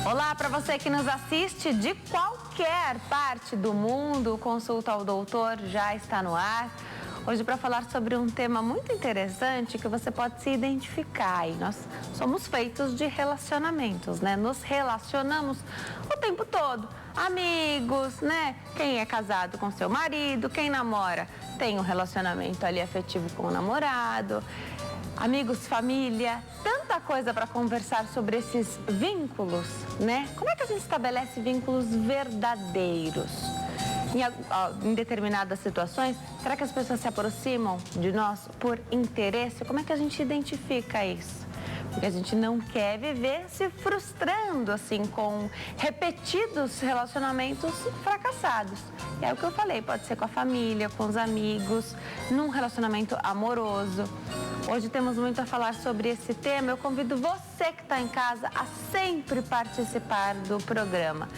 Olá, para você que nos assiste de qualquer parte do mundo, o Consulta ao Doutor já está no ar. Hoje para falar sobre um tema muito interessante que você pode se identificar. E nós somos feitos de relacionamentos, né? Nos relacionamos o tempo todo. Amigos, né? Quem é casado com seu marido, quem namora tem um relacionamento ali afetivo com o namorado. Amigos, família, tanta coisa para conversar sobre esses vínculos, né? Como é que a gente estabelece vínculos verdadeiros? Em determinadas situações, será que as pessoas se aproximam de nós por interesse? Como é que a gente identifica isso? Porque a gente não quer viver se frustrando, assim, com repetidos relacionamentos fracassados. E é o que eu falei, pode ser com a família, com os amigos, num relacionamento amoroso. Hoje temos muito a falar sobre esse tema. Eu convido você que está em casa a sempre participar do programa.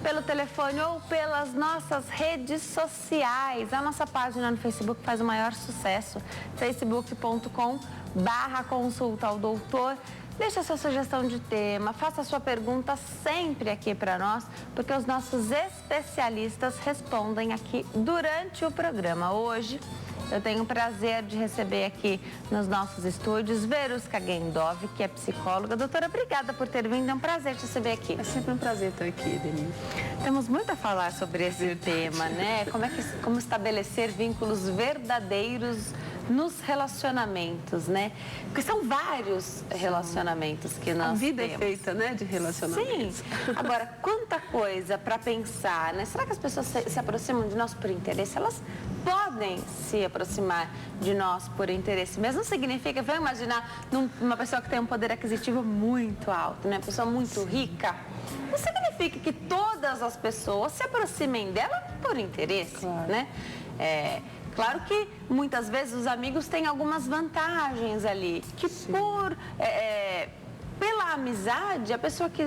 Pelo telefone ou pelas nossas redes sociais. A nossa página no Facebook faz o maior sucesso. facebook.com/consulta ao doutor. Deixe a sua sugestão de tema, faça a sua pergunta sempre aqui para nós, porque os nossos especialistas respondem aqui durante o programa. Hoje, eu tenho o prazer de receber aqui nos nossos estúdios Veruska Gendov, que é psicóloga. Doutora, obrigada por ter vindo, é um prazer te receber aqui. É sempre um prazer estar aqui, Denise. Temos muito a falar sobre esse tema, né? Como estabelecer vínculos verdadeiros nos relacionamentos, né? Porque são vários relacionamentos que nós temos. A vida é feita, né, de relacionamentos. Sim. Agora, quanta coisa para pensar, né? Será que as pessoas se aproximam de nós por interesse? Elas podem se aproximar de nós por interesse, mas não significa, vamos imaginar uma pessoa que tem um poder aquisitivo muito alto, né? Uma pessoa muito rica. Não significa que todas as pessoas se aproximem dela por interesse, claro, né? Claro que muitas vezes os amigos têm algumas vantagens ali, que pela amizade, a pessoa que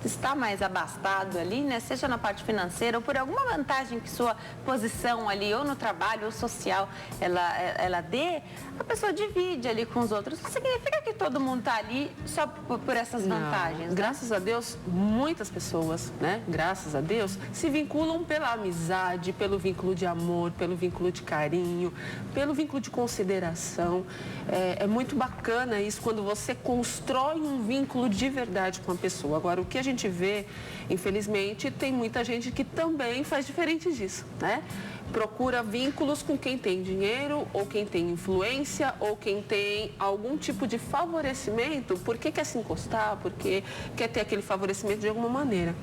está mais abastada ali, né, seja na parte financeira ou por alguma vantagem que sua posição ali, ou no trabalho, ou social, ela dê, a pessoa divide ali com os outros. Não significa que todo mundo está ali só por essas vantagens. Não. Graças a Deus, muitas pessoas, né, graças a Deus, se vinculam pela amizade, pelo vínculo de amor, pelo vínculo de carinho, pelo vínculo de consideração. É muito bacana isso, quando você constrói um vínculo de verdade com a pessoa. Agora, o que a gente vê, infelizmente, tem muita gente que também faz diferente disso, né? Procura vínculos com quem tem dinheiro, ou quem tem influência, ou quem tem algum tipo de favorecimento, porque quer se encostar, porque quer ter aquele favorecimento de alguma maneira.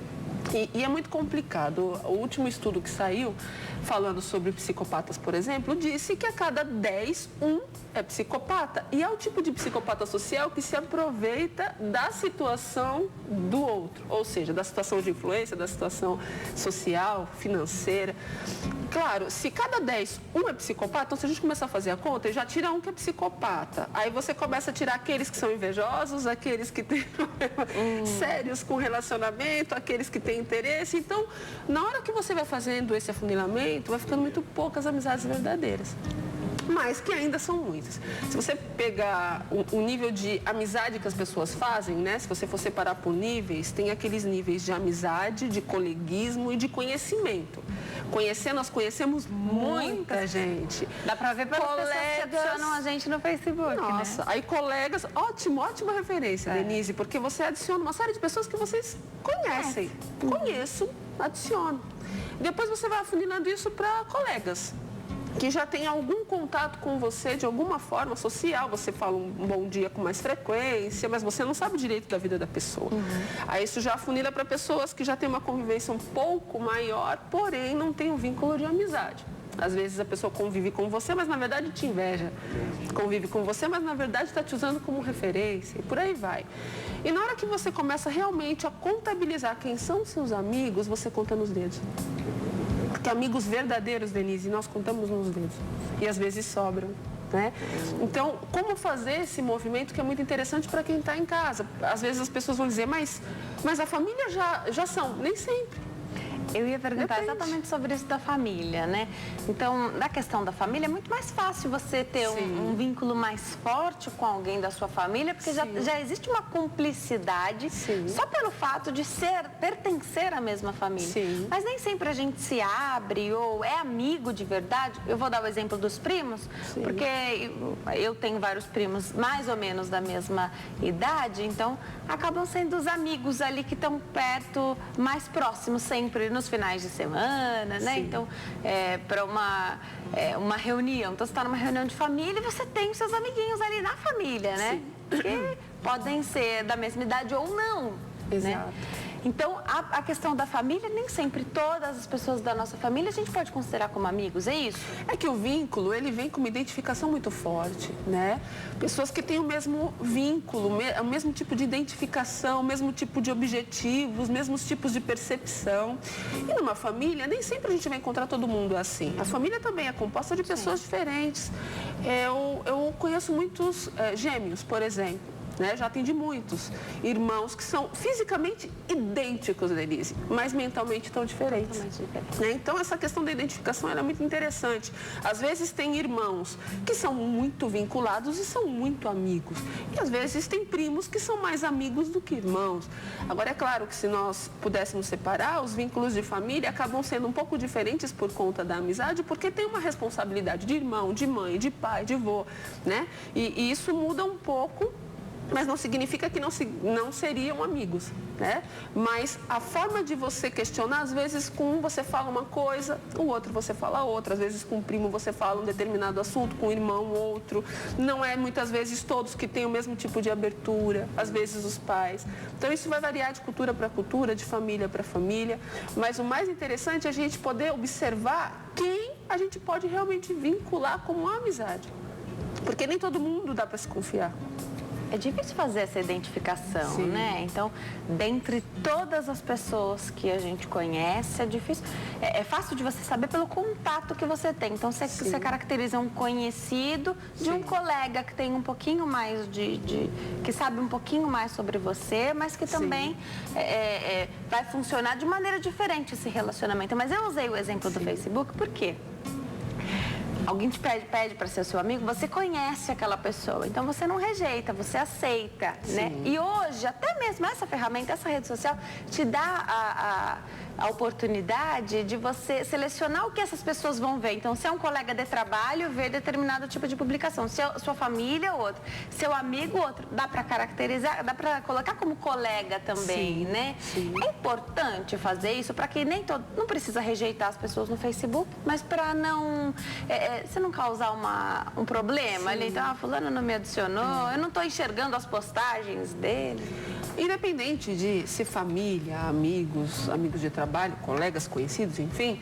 E é muito complicado. O último estudo que saiu, falando sobre psicopatas, por exemplo, disse que a cada 10, um é psicopata. E é o tipo de psicopata social que se aproveita da situação do outro. Ou seja, da situação de influência, da situação social, financeira. Claro, se cada 10, um é psicopata, então se a gente começar a fazer a conta, já tira um que é psicopata. Aí você começa a tirar aqueles que são invejosos, aqueles que têm problemas sérios com relacionamento, aqueles que têm interesse. Então, na hora que você vai fazendo esse afunilamento, vai ficando muito poucas amizades verdadeiras. Mas que ainda são muitas. Se você pegar o nível de amizade que as pessoas fazem, né? Se você for separar por níveis, tem aqueles níveis de amizade, de coleguismo e de conhecimento. Nós conhecemos muita gente. Dá pra ver pelas pessoas que adicionam a gente no Facebook, nossa, né? Aí colegas, ótima referência, Denise, porque você adiciona uma série de pessoas que vocês conhecem. Conheço, adiciono. Depois você vai afunilando isso para colegas que já tem algum contato com você de alguma forma social, você fala um bom dia com mais frequência, mas você não sabe direito da vida da pessoa. Aí isso já afunila para pessoas que já têm uma convivência um pouco maior, porém não tem um vínculo de amizade. Às vezes a pessoa convive com você, mas na verdade te inveja. Convive com você, mas na verdade está te usando como referência, e por aí vai. E na hora que você começa realmente a contabilizar quem são seus amigos, você conta nos dedos. Porque amigos verdadeiros, Denise, nós contamos nos dedos. E às vezes sobram, né? Então, como fazer esse movimento que é muito interessante para quem está em casa? Às vezes as pessoas vão dizer, mas a família já são. Nem sempre. Eu ia perguntar Depende. exatamente sobre isso da família, né? Então, na questão da família, é muito mais fácil você ter um vínculo mais forte com alguém da sua família, porque já existe uma cumplicidade só pelo fato de pertencer à mesma família. Sim. Mas nem sempre a gente se abre ou é amigo de verdade. Eu vou dar o exemplo dos primos, porque eu tenho vários primos mais ou menos da mesma idade, então acabam sendo os amigos ali que estão perto, mais próximos sempre nos finais de semana, né? Então, para uma reunião, então você está numa reunião de família e você tem os seus amiguinhos ali na família, né? Que podem ser da mesma idade ou não. Exato. Né? Então, a questão da família, nem sempre todas as pessoas da nossa família a gente pode considerar como amigos, é isso? É que o vínculo, ele vem com uma identificação muito forte, né? Pessoas que têm o mesmo vínculo, o mesmo tipo de identificação, o mesmo tipo de objetivos, os mesmos tipos de percepção. E numa família, nem sempre a gente vai encontrar todo mundo assim. A família também é composta de pessoas diferentes. Eu conheço muitos gêmeos, por exemplo. Né? Já atendi muitos irmãos que são fisicamente idênticos, Denise, mas mentalmente tão diferentes. Né? Então, essa questão da identificação ela é muito interessante. Às vezes tem irmãos que são muito vinculados e são muito amigos. E às vezes tem primos que são mais amigos do que irmãos. Agora, é claro que se nós pudéssemos separar, os vínculos de família acabam sendo um pouco diferentes por conta da amizade, porque tem uma responsabilidade de irmão, de mãe, de pai, de avô, né? E isso muda um pouco, mas não significa que não seriam amigos, né? Mas a forma de você questionar, às vezes com um você fala uma coisa, o outro você fala outra, às vezes com um primo você fala um determinado assunto, com um irmão outro. Não é muitas vezes todos que têm o mesmo tipo de abertura, às vezes os pais. Então isso vai variar de cultura para cultura, de família para família, mas o mais interessante é a gente poder observar quem a gente pode realmente vincular como uma amizade, porque nem todo mundo dá para se confiar. É difícil fazer essa identificação, né? Então, dentre todas as pessoas que a gente conhece, é difícil. É fácil de você saber pelo contato que você tem. Então, você caracteriza um conhecido de um colega que tem um pouquinho mais que sabe um pouquinho mais sobre você, mas que também vai funcionar de maneira diferente esse relacionamento. Mas eu usei o exemplo do Facebook, por quê? Alguém te pede para ser seu amigo, você conhece aquela pessoa, então você não rejeita, você aceita, né? E hoje, até mesmo essa ferramenta, essa rede social, te dá a oportunidade de você selecionar o que essas pessoas vão ver. Então, se é um colega de trabalho, ver determinado tipo de publicação. Se é sua família, outro. Seu amigo, outro. Dá para caracterizar, dá para colocar como colega também, né? É importante fazer isso para que não precisa rejeitar as pessoas no Facebook, mas para você não causar um problema ali. Então, fulano não me adicionou, eu não estou enxergando as postagens dele. Independente de ser família, amigos de trabalho, colegas, conhecidos, enfim,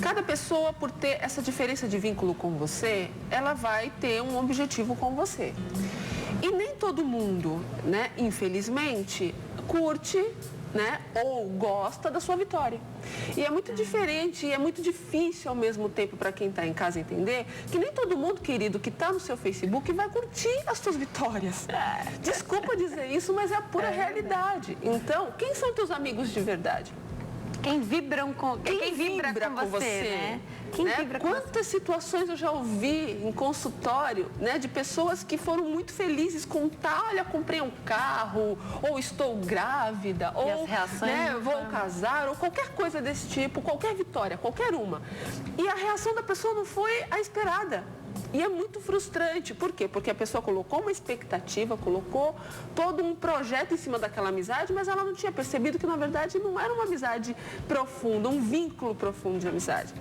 cada pessoa, por ter essa diferença de vínculo com você, ela vai ter um objetivo com você. E nem todo mundo, né, infelizmente, curte, né, ou gosta da sua vitória. E é muito diferente e é muito difícil ao mesmo tempo para quem está em casa entender que nem todo mundo, querido, que está no seu Facebook vai curtir as suas vitórias. Desculpa dizer isso, mas é a pura realidade. Então, quem são teus amigos de verdade? Quem vibra com você, né? Quem vibra com Quantas situações eu já ouvi em consultório, né, de pessoas que foram muito felizes com olha, comprei um carro, ou estou grávida, ou as reações, né, vou casar, ou qualquer coisa desse tipo, qualquer vitória, qualquer uma. E a reação da pessoa não foi a esperada. E é muito frustrante. Por quê? Porque a pessoa colocou uma expectativa, colocou todo um projeto em cima daquela amizade, mas ela não tinha percebido que, na verdade, não era uma amizade profunda, um vínculo profundo de amizade.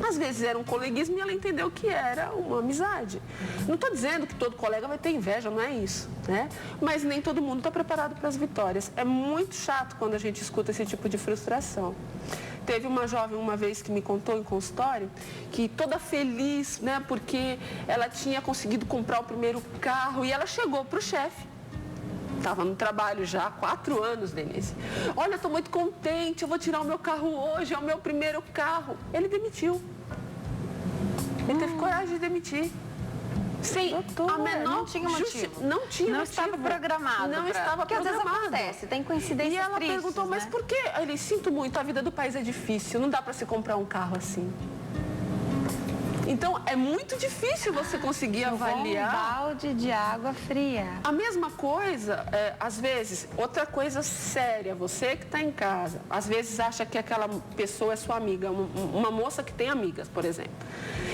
Às vezes era um coleguismo e ela entendeu que era uma amizade. Não estou dizendo que todo colega vai ter inveja, não é isso, né? Mas nem todo mundo está preparado para as vitórias. É muito chato quando a gente escuta esse tipo de frustração. Teve uma jovem uma vez que me contou em consultório que toda feliz, né, porque ela tinha conseguido comprar o primeiro carro e ela chegou para o chefe. Estava no trabalho já há 4 anos, Denise. Olha, estou muito contente, eu vou tirar o meu carro hoje, é o meu primeiro carro. Ele demitiu. Ele teve coragem de demitir. Sem Doutor, a menor não tinha motivo. Não tinha não motivo. Estava programado. Não estava porque programado. Às vezes acontece, tem coincidências E ela tristes, perguntou, mas né? por que? Ele, sinto muito, a vida do país é difícil, não dá para se comprar um carro assim. Então, é muito difícil você conseguir avaliar. Um balde de água fria. A mesma coisa, às vezes, outra coisa séria, você que está em casa, às vezes acha que aquela pessoa é sua amiga, uma moça que tem amigas, por exemplo,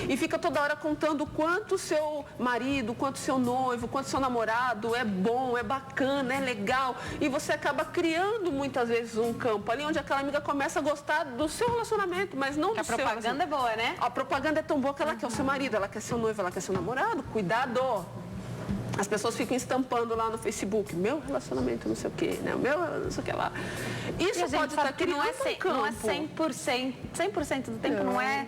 e fica toda hora contando quanto seu marido, quanto seu noivo, quanto seu namorado é bom, é bacana, é legal, e você acaba criando muitas vezes um campo ali onde aquela amiga começa a gostar do seu relacionamento, mas não do seu. A propaganda é boa, né? A propaganda é tão boa que ela quer o seu marido, ela quer seu noivo, ela quer seu namorado. Cuidado! As pessoas ficam estampando lá no Facebook, meu relacionamento não sei o quê, né? O meu não sei o que lá. Isso pode estar criando um campo. Não é 100% do tempo, não é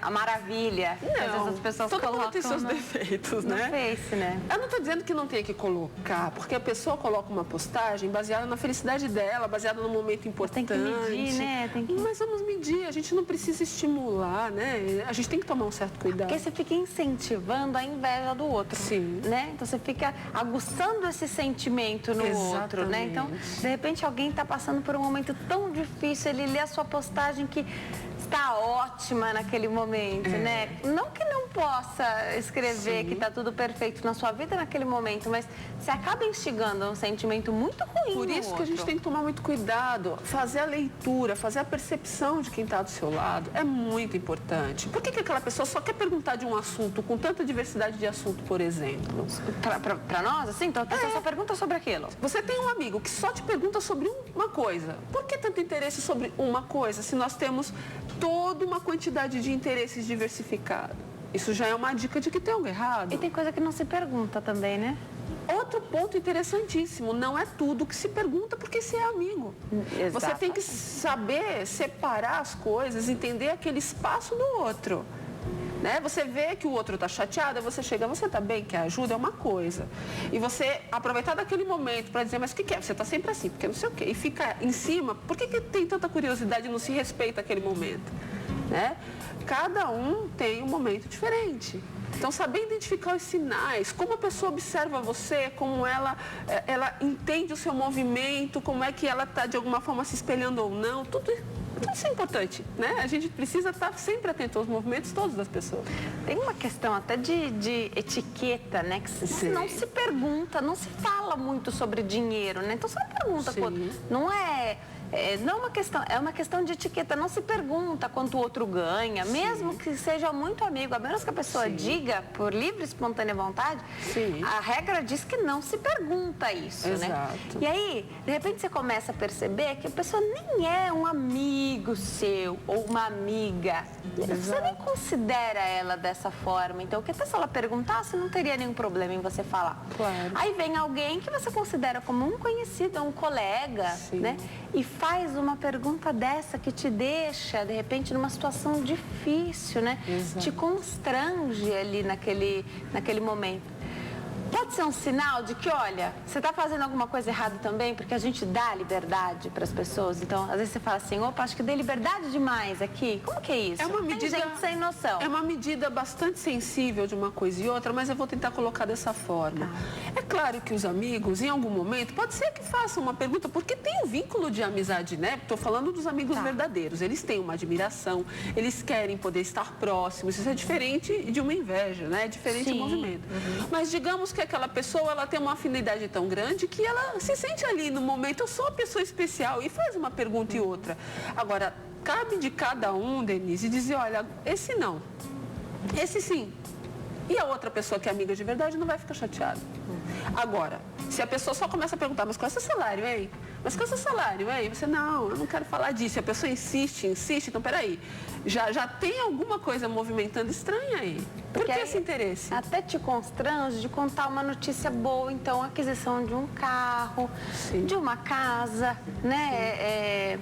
a maravilha. Não, às vezes as pessoas todo colocam mundo tem seus defeitos, né? No Face, né? Eu não estou dizendo que não tem que colocar, porque a pessoa coloca uma postagem baseada na felicidade dela, baseada num momento importante. Tem que medir, né? Mas vamos medir, a gente não precisa estimular, né? A gente tem que tomar um certo cuidado. Porque você fica incentivando a inveja do outro. Sim. Né? Então você fica aguçando esse sentimento no outro, né? Então, de repente alguém está passando por um momento tão difícil, ele lê a sua postagem que está ótima naquele momento, né? Não que não possa escrever que está tudo perfeito na sua vida naquele momento, mas você acaba instigando um sentimento muito ruim. Por isso que a gente tem que tomar muito cuidado, fazer a leitura, fazer a percepção de quem está do seu lado é muito importante. Por que aquela pessoa só quer perguntar de um assunto com tanta diversidade de assunto, por exemplo? Para nós, assim? Então a pessoa só pergunta sobre aquilo. Você tem um amigo que só te pergunta sobre uma coisa. Por que tanto interesse sobre uma coisa se nós temos toda uma quantidade de interesses diversificados? Isso já é uma dica de que tem algo errado. E tem coisa que não se pergunta também, né? Outro ponto interessantíssimo, não é tudo que se pergunta porque você é amigo. Exatamente. Você tem que saber separar as coisas, entender aquele espaço do outro. Né? Você vê que o outro está chateado, você chega, você está bem, quer ajuda, é uma coisa. E você aproveitar daquele momento para dizer, mas o que é? Você está sempre assim, porque não sei o quê. E fica em cima, por que tem tanta curiosidade e não se respeita aquele momento? Né? Cada um tem um momento diferente. Então, saber identificar os sinais, como a pessoa observa você, como ela entende o seu movimento, como é que ela está de alguma forma se espelhando ou não, tudo isso é importante, né? A gente precisa estar sempre atento aos movimentos todos das pessoas. Tem uma questão até de etiqueta, né? Que não se pergunta, não se fala muito sobre dinheiro, né? Então você não pergunta quanto. Não é uma questão de etiqueta, não se pergunta quanto o outro ganha, mesmo que seja muito amigo, a menos que a pessoa diga por livre e espontânea vontade, a regra diz que não se pergunta isso, né? E aí, de repente você começa a perceber que a pessoa nem é um amigo seu ou uma amiga. Você nem considera ela dessa forma. Então, que até se ela perguntasse, não teria nenhum problema em você falar. Claro. Aí vem alguém que você considera como um conhecido, um colega, né? E faz uma pergunta dessa que te deixa, de repente, numa situação difícil, né? Exato. Te constrange ali naquele momento. Pode ser um sinal de que, olha, você está fazendo alguma coisa errada também, porque a gente dá liberdade para as pessoas. Então, às vezes você fala assim, opa, acho que dei liberdade demais aqui. Como que é isso? É uma medida, tem gente sem noção. É uma medida bastante sensível de uma coisa e outra, mas eu vou tentar colocar dessa forma. É claro que os amigos, em algum momento, pode ser que façam uma pergunta, porque tem um vínculo de amizade, né? Estou falando dos amigos verdadeiros. Eles têm uma admiração, eles querem poder estar próximos. Isso é diferente de uma inveja, né? É diferente do movimento. Mas digamos que aquela pessoa, ela tem uma afinidade tão grande que ela se sente ali no momento, eu sou uma pessoa especial, e faz uma pergunta e outra. Agora, cabe de cada um, Denise, dizer, olha, esse não, esse sim. E a outra pessoa que é amiga de verdade não vai ficar chateada. Agora, se a pessoa só começa a perguntar, mas qual é o seu salário, hein? Mas qual é o seu salário, hein? Você, não, eu não quero falar disso. E a pessoa insiste, então peraí. Já tem alguma coisa movimentando estranha aí. Por que esse interesse? Até te constrange de contar uma notícia boa, então, a aquisição de um carro, de uma casa, né?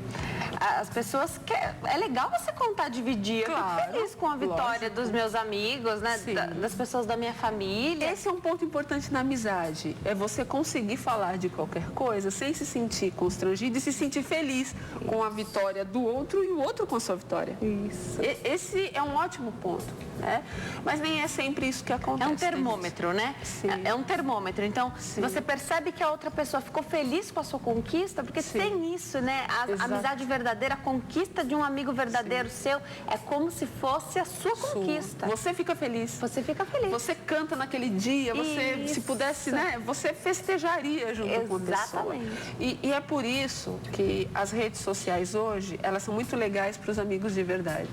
As pessoas é legal você contar, dividir. Eu fico feliz com a vitória dos meus amigos, né? Das pessoas da minha família. Esse é um ponto importante na amizade. É você conseguir falar de qualquer coisa sem se sentir constrangido e se sentir feliz com a vitória do outro e o outro com a sua vitória. Isso. Esse é um ótimo ponto, né? Mas nem é sempre isso que acontece. É um termômetro, né? Sim. É um termômetro. Então, Sim. você percebe que a outra pessoa ficou feliz com a sua conquista, porque Sim. tem isso, né? A amizade verdadeira, a conquista de um amigo verdadeiro seu, é como se fosse a sua conquista. Você fica feliz. Você fica feliz. Você canta naquele dia, você, se pudesse, né? Você festejaria junto com a pessoa. Exatamente. E é por isso que as redes sociais hoje, elas são muito legais para os amigos de verdade.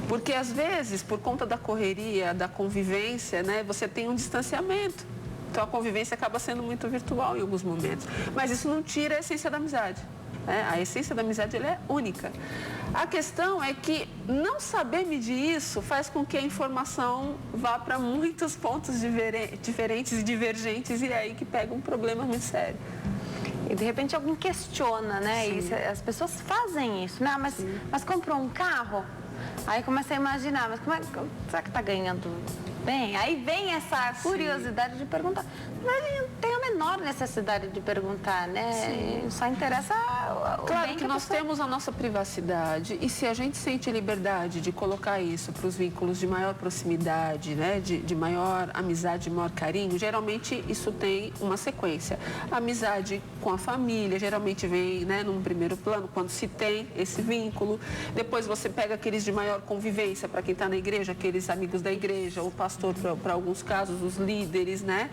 Porque às vezes, por conta da correria, da convivência, né, você tem um distanciamento. Então a convivência acaba sendo muito virtual em alguns momentos. Mas isso não tira a essência da amizade. Né? A essência da amizade ela é única. A questão é que não saber medir isso faz com que a informação vá para muitos pontos diferentes e divergentes, e é aí que pega um problema muito sério. E de repente alguém questiona, né? Sim. E as pessoas fazem isso, né? Mas comprou um carro? Aí começa a imaginar, mas será que está ganhando bem? Aí vem essa curiosidade de perguntar. Mas ele não tem a menor necessidade de perguntar, né? Sim. Só interessa o Claro bem que nós temos a nossa privacidade, e se a gente sente liberdade de colocar isso para os vínculos de maior proximidade, né, de maior amizade, de maior carinho, geralmente isso tem uma sequência. A amizade com a família geralmente vem, né, num primeiro plano, quando se tem esse vínculo. Depois você pega aqueles de maior convivência, para quem está na igreja, aqueles amigos da igreja, o pastor, para alguns casos, os líderes, né?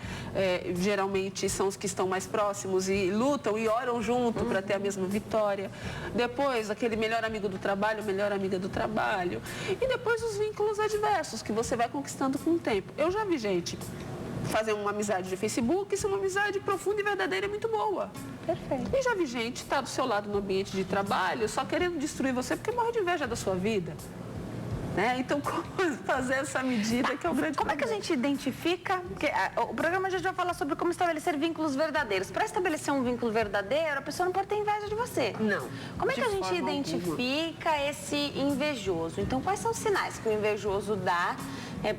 Geralmente são os que estão mais próximos e lutam e oram junto para ter a mesma vitória. Depois, aquele melhor amigo do trabalho, melhor amiga do trabalho. E depois os vínculos adversos, que você vai conquistando com o tempo. Eu já vi gente fazer uma amizade de Facebook, isso é uma amizade profunda e verdadeira e muito boa. Perfeito. E já vi gente estar do seu lado no ambiente de trabalho só querendo destruir você porque morre de inveja da sua vida. Né? Então, como fazer essa medida que é o grande Como é problema. que a gente identifica? Porque o programa já vai falar sobre como estabelecer vínculos verdadeiros. Para estabelecer um vínculo verdadeiro, a pessoa não pode ter inveja de você. Não. Como é que a de gente forma identifica esse invejoso? Então, quais são os sinais que o invejoso dá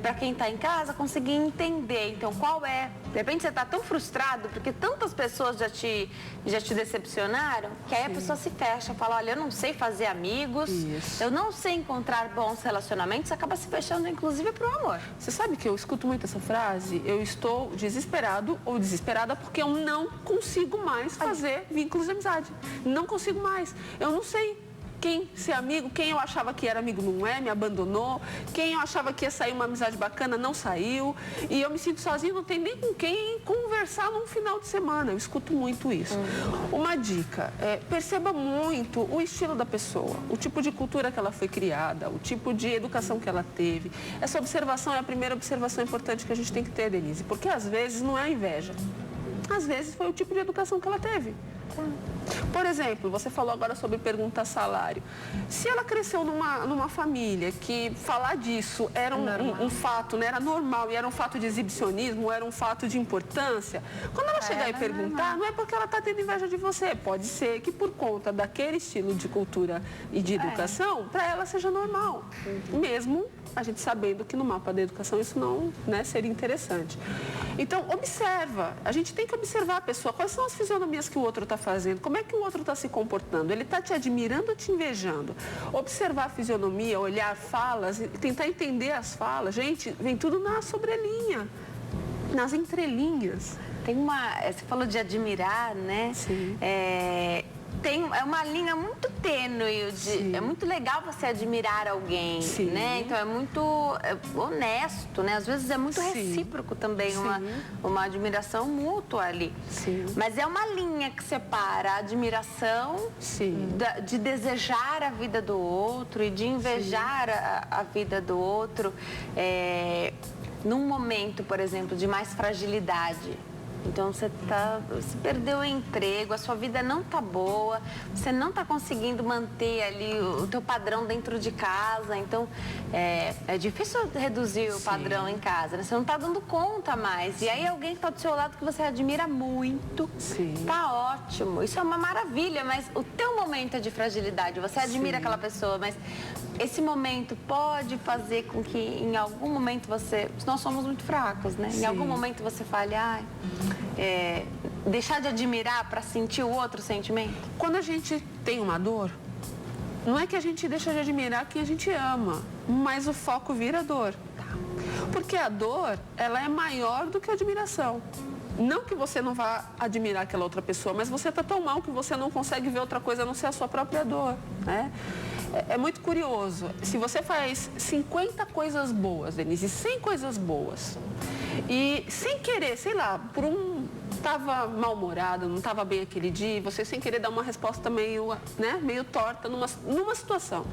para quem está em casa conseguir entender? Então, qual é? De repente você está tão frustrado porque tantas pessoas já te decepcionaram, que aí a pessoa se fecha, fala, olha, eu não sei fazer amigos, Isso. eu não sei encontrar bons relacionamentos, acaba se fechando inclusive para o amor. Você sabe que eu escuto muito essa frase? Eu estou desesperado ou desesperada porque eu não consigo mais fazer vínculos de amizade. Não consigo mais. Eu não sei quem ser amigo, quem eu achava que era amigo não é, me abandonou, quem eu achava que ia sair uma amizade bacana não saiu, e eu me sinto sozinha, não tem nem com quem conversar num final de semana. Eu escuto muito isso. Uma dica, perceba muito o estilo da pessoa, o tipo de cultura que ela foi criada, o tipo de educação que ela teve. Essa observação é a primeira observação importante que a gente tem que ter, Denise, porque às vezes não é inveja, às vezes foi o tipo de educação que ela teve. Por exemplo, você falou agora sobre perguntar salário. Se ela cresceu numa família que falar disso era um fato, né? Era normal, e era um fato de exibicionismo, era um fato de importância, quando ela chegar e perguntar, não é porque ela está tendo inveja de você. Pode ser que por conta daquele estilo de cultura e de educação, para ela seja normal. Mesmo a gente sabendo que no mapa da educação isso não, né, seria interessante. Então, observa. A gente tem que observar a pessoa. Quais são as fisionomias que o outro está fazendo? Como é que o outro está se comportando? Ele está te admirando ou te invejando? Observar a fisionomia, olhar falas, tentar entender as falas. Gente, vem tudo na sobrelinha, nas entrelinhas. Tem você falou de admirar, né? Sim. É uma linha muito tênue, é muito legal você admirar alguém, Sim. né? Então é muito honesto, né? Às vezes é muito recíproco também, uma admiração mútua ali. Sim. Mas é uma linha que separa a admiração de desejar a vida do outro e de invejar a vida do outro. Num momento, por exemplo, de mais fragilidade. Então você perdeu o emprego, a sua vida não está boa, você não está conseguindo manter ali o teu padrão dentro de casa, então é difícil reduzir o padrão em casa, né? Você não está dando conta mais. E aí alguém que está do seu lado que você admira muito, tá ótimo, isso é uma maravilha, mas o teu momento é de fragilidade, você admira aquela pessoa, mas esse momento pode fazer com que em algum momento nós somos muito fracos, né? Em algum momento você fale, deixar de admirar para sentir o outro sentimento? Quando a gente tem uma dor, não é que a gente deixa de admirar quem a gente ama, mas o foco vira dor. Porque a dor, ela é maior do que a admiração. Não que você não vá admirar aquela outra pessoa, mas você está tão mal que você não consegue ver outra coisa a não ser a sua própria dor, né? É muito curioso. Se você faz 50 coisas boas, Denise, 100 coisas boas, e sem querer, sei lá, estava mal-humorada, não estava bem aquele dia, você sem querer dar uma resposta meio, né, meio torta numa situação.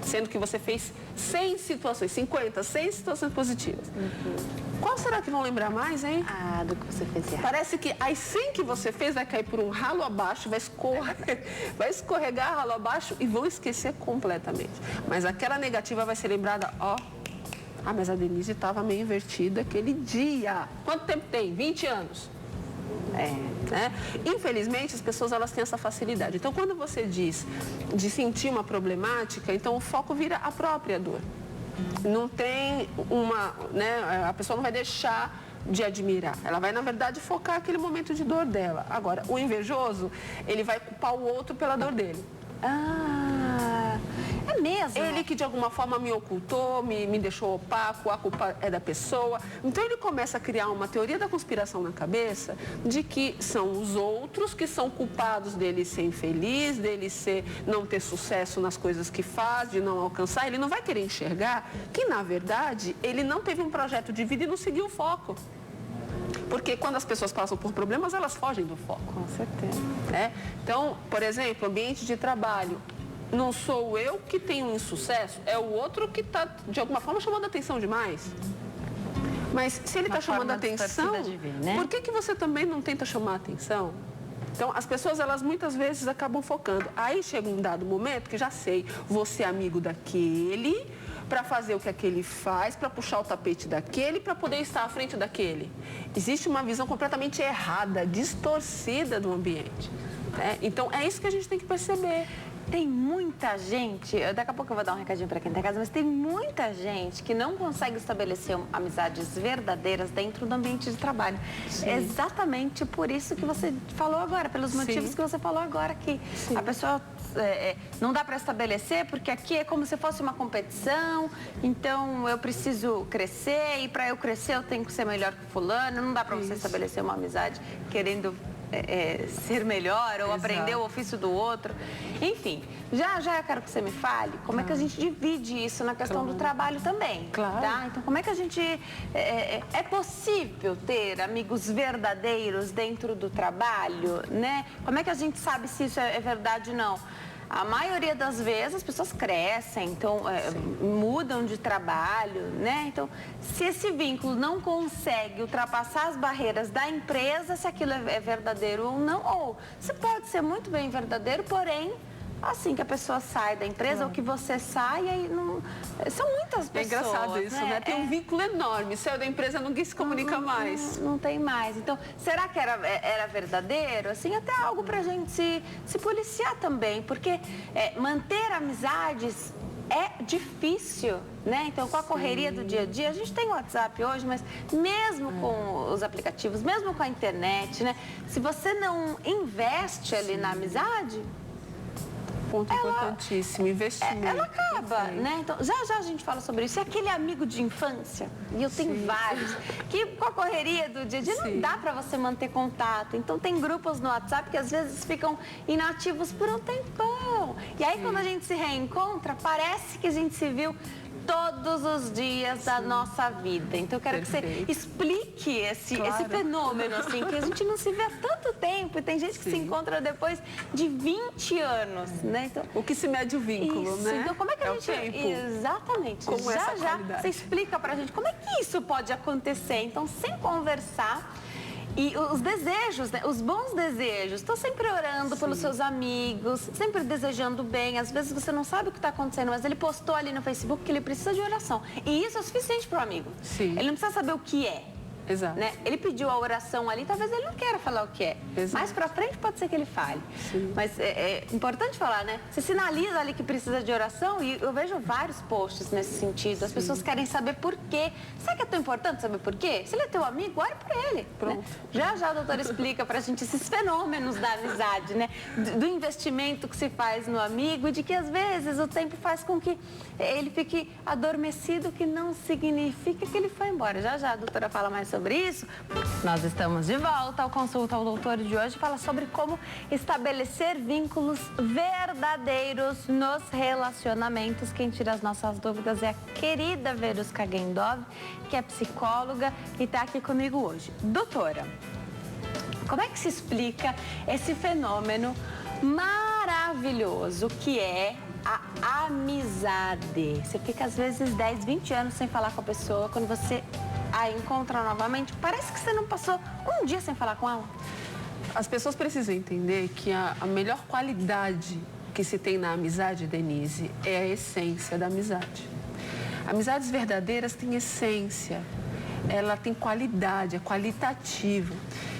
Sendo que você fez 100 situações, 50, 100 situações positivas. Qual será que vão lembrar mais, hein? Ah, do que você fez errado. Parece que as 100 que você fez vai cair por um ralo abaixo, vai escorregar ralo abaixo e vão esquecer completamente. Mas aquela negativa vai ser lembrada, ó. Ah, mas a Denise estava meio invertida aquele dia. Quanto tempo tem? 20 anos. Né? Infelizmente, as pessoas elas têm essa facilidade. Então, quando você diz de sentir uma problemática, então o foco vira a própria dor. Não tem né, a pessoa não vai deixar de admirar. Ela vai, na verdade, focar aquele momento de dor dela. Agora, o invejoso, ele vai culpar o outro pela dor dele. Ah, é mesmo? Ele que de alguma forma me ocultou, me deixou opaco, a culpa é da pessoa. Então ele começa a criar uma teoria da conspiração na cabeça de que são os outros que são culpados dele ser infeliz, dele não ter sucesso nas coisas que faz, de não alcançar. Ele não vai querer enxergar que, na verdade, ele não teve um projeto de vida e não seguiu o foco. Porque quando as pessoas passam por problemas, elas fogem do foco. Com certeza. Então, por exemplo, ambiente de trabalho. Não sou eu que tenho um insucesso, é o outro que está, de alguma forma, chamando a atenção demais. Mas se ele está chamando a atenção, né? Por que você também não tenta chamar a atenção? Então, as pessoas, elas muitas vezes acabam focando. Aí chega um dado momento que já sei, vou ser amigo daquele, para fazer o que aquele faz, para puxar o tapete daquele, para poder estar à frente daquele. Existe uma visão completamente errada, distorcida do ambiente. Então, é isso que a gente tem que perceber. Tem muita gente, daqui a pouco eu vou dar um recadinho para quem está em casa, mas tem muita gente que não consegue estabelecer amizades verdadeiras dentro do ambiente de trabalho. Sim. É exatamente por isso que você falou agora, pelos motivos Sim. que você falou agora, que Sim. a pessoa não dá para estabelecer, porque aqui é como se fosse uma competição, então eu preciso crescer e para eu crescer eu tenho que ser melhor que fulano, não dá para você estabelecer uma amizade querendo ser melhor ou aprender o ofício do outro. Enfim, já eu quero que você me fale como é que a gente divide isso na questão do trabalho também. Claro. Tá? Então, como é que a gente... É possível ter amigos verdadeiros dentro do trabalho, né? Como é que a gente sabe se isso é verdade ou não? A maioria das vezes as pessoas crescem, então mudam de trabalho, né? Então, se esse vínculo não consegue ultrapassar as barreiras da empresa, se aquilo é verdadeiro ou não, ou se pode ser muito bem verdadeiro, porém, assim que a pessoa sai da empresa, ou que você sai, aí não... São muitas pessoas. É engraçado isso, né? Tem um vínculo enorme. Saiu da empresa, ninguém se comunica mais. Não tem mais. Então, será que era verdadeiro? Assim, até algo pra gente se policiar também, porque manter amizades é difícil, né? Então, com a correria do dia a dia, a gente tem WhatsApp hoje, mas mesmo com os aplicativos, mesmo com a internet, né? Se você não investe ali na amizade... Ponto importantíssimo, investimento. Ela acaba, né? Então, já a gente fala sobre isso. E aquele amigo de infância, e eu tenho vários, que com a correria do dia a dia não dá para você manter contato. Então, tem grupos no WhatsApp que às vezes ficam inativos por um tempão. E aí, quando a gente se reencontra, parece que a gente se viu todos os dias da nossa vida. Então, eu quero que você explique esse fenômeno, assim, que a gente não se vê há tanto tempo e tem gente que se encontra depois de 20 anos, né? Então, o que se mede o vínculo, né? Então, como é que a gente... o tempo. Exatamente. Como já qualidade. Você explica pra gente como é que isso pode acontecer. Então, sem conversar... E os desejos, né? Os bons desejos. Estou sempre orando pelos seus amigos, sempre desejando bem. Às vezes você não sabe o que está acontecendo, mas ele postou ali no Facebook que ele precisa de oração. E isso é o suficiente para o amigo. Sim. Ele não precisa saber o que é. Exato. Né? Ele pediu a oração ali, talvez ele não queira falar o que é. Exato. Mais pra frente pode ser que ele fale. Sim. Mas é importante falar, né? Você sinaliza ali que precisa de oração e eu vejo vários posts nesse sentido. As Sim. pessoas querem saber por quê. Sabe que é tão importante saber por quê? Se ele é teu amigo, ore por ele. Pronto. Né? Já a doutora explica pra gente esses fenômenos da amizade, né? Do investimento que se faz no amigo e de que às vezes o tempo faz com que ele fique adormecido, que não significa que ele foi embora. Já a doutora fala mais sobre isso. Nós estamos de volta ao Consulta ao Doutor de hoje. Fala sobre como estabelecer vínculos verdadeiros nos relacionamentos. Quem tira as nossas dúvidas é a querida Veruska Gendov, que é psicóloga e está aqui comigo hoje. Doutora, como é que se explica esse fenômeno maravilhoso que é a amizade? Você fica às vezes 10, 20 anos sem falar com a pessoa, quando você a encontra novamente, parece que você não passou um dia sem falar com ela. As pessoas precisam entender que a melhor qualidade que se tem na amizade, Denise, é a essência da amizade. Amizades verdadeiras têm essência, ela tem qualidade, é qualitativo.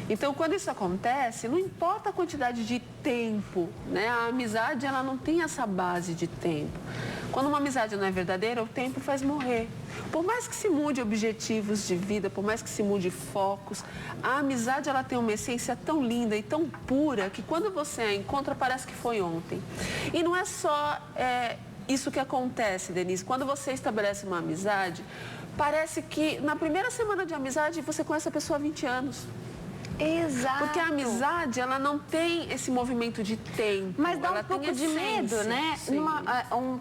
Então, quando isso acontece, não importa a quantidade de tempo, né? A amizade, ela não tem essa base de tempo. Quando uma amizade não é verdadeira, o tempo faz morrer. Por mais que se mude objetivos de vida, por mais que se mude focos, a amizade, ela tem uma essência tão linda e tão pura que quando você a encontra, parece que foi ontem. E não é só isso que acontece, Denise. Quando você estabelece uma amizade, parece que na primeira semana de amizade você conhece a pessoa há 20 anos. Exato. Porque a amizade, ela não tem esse movimento de tempo. Mas dá ela um pouco tem de essência. medo, né?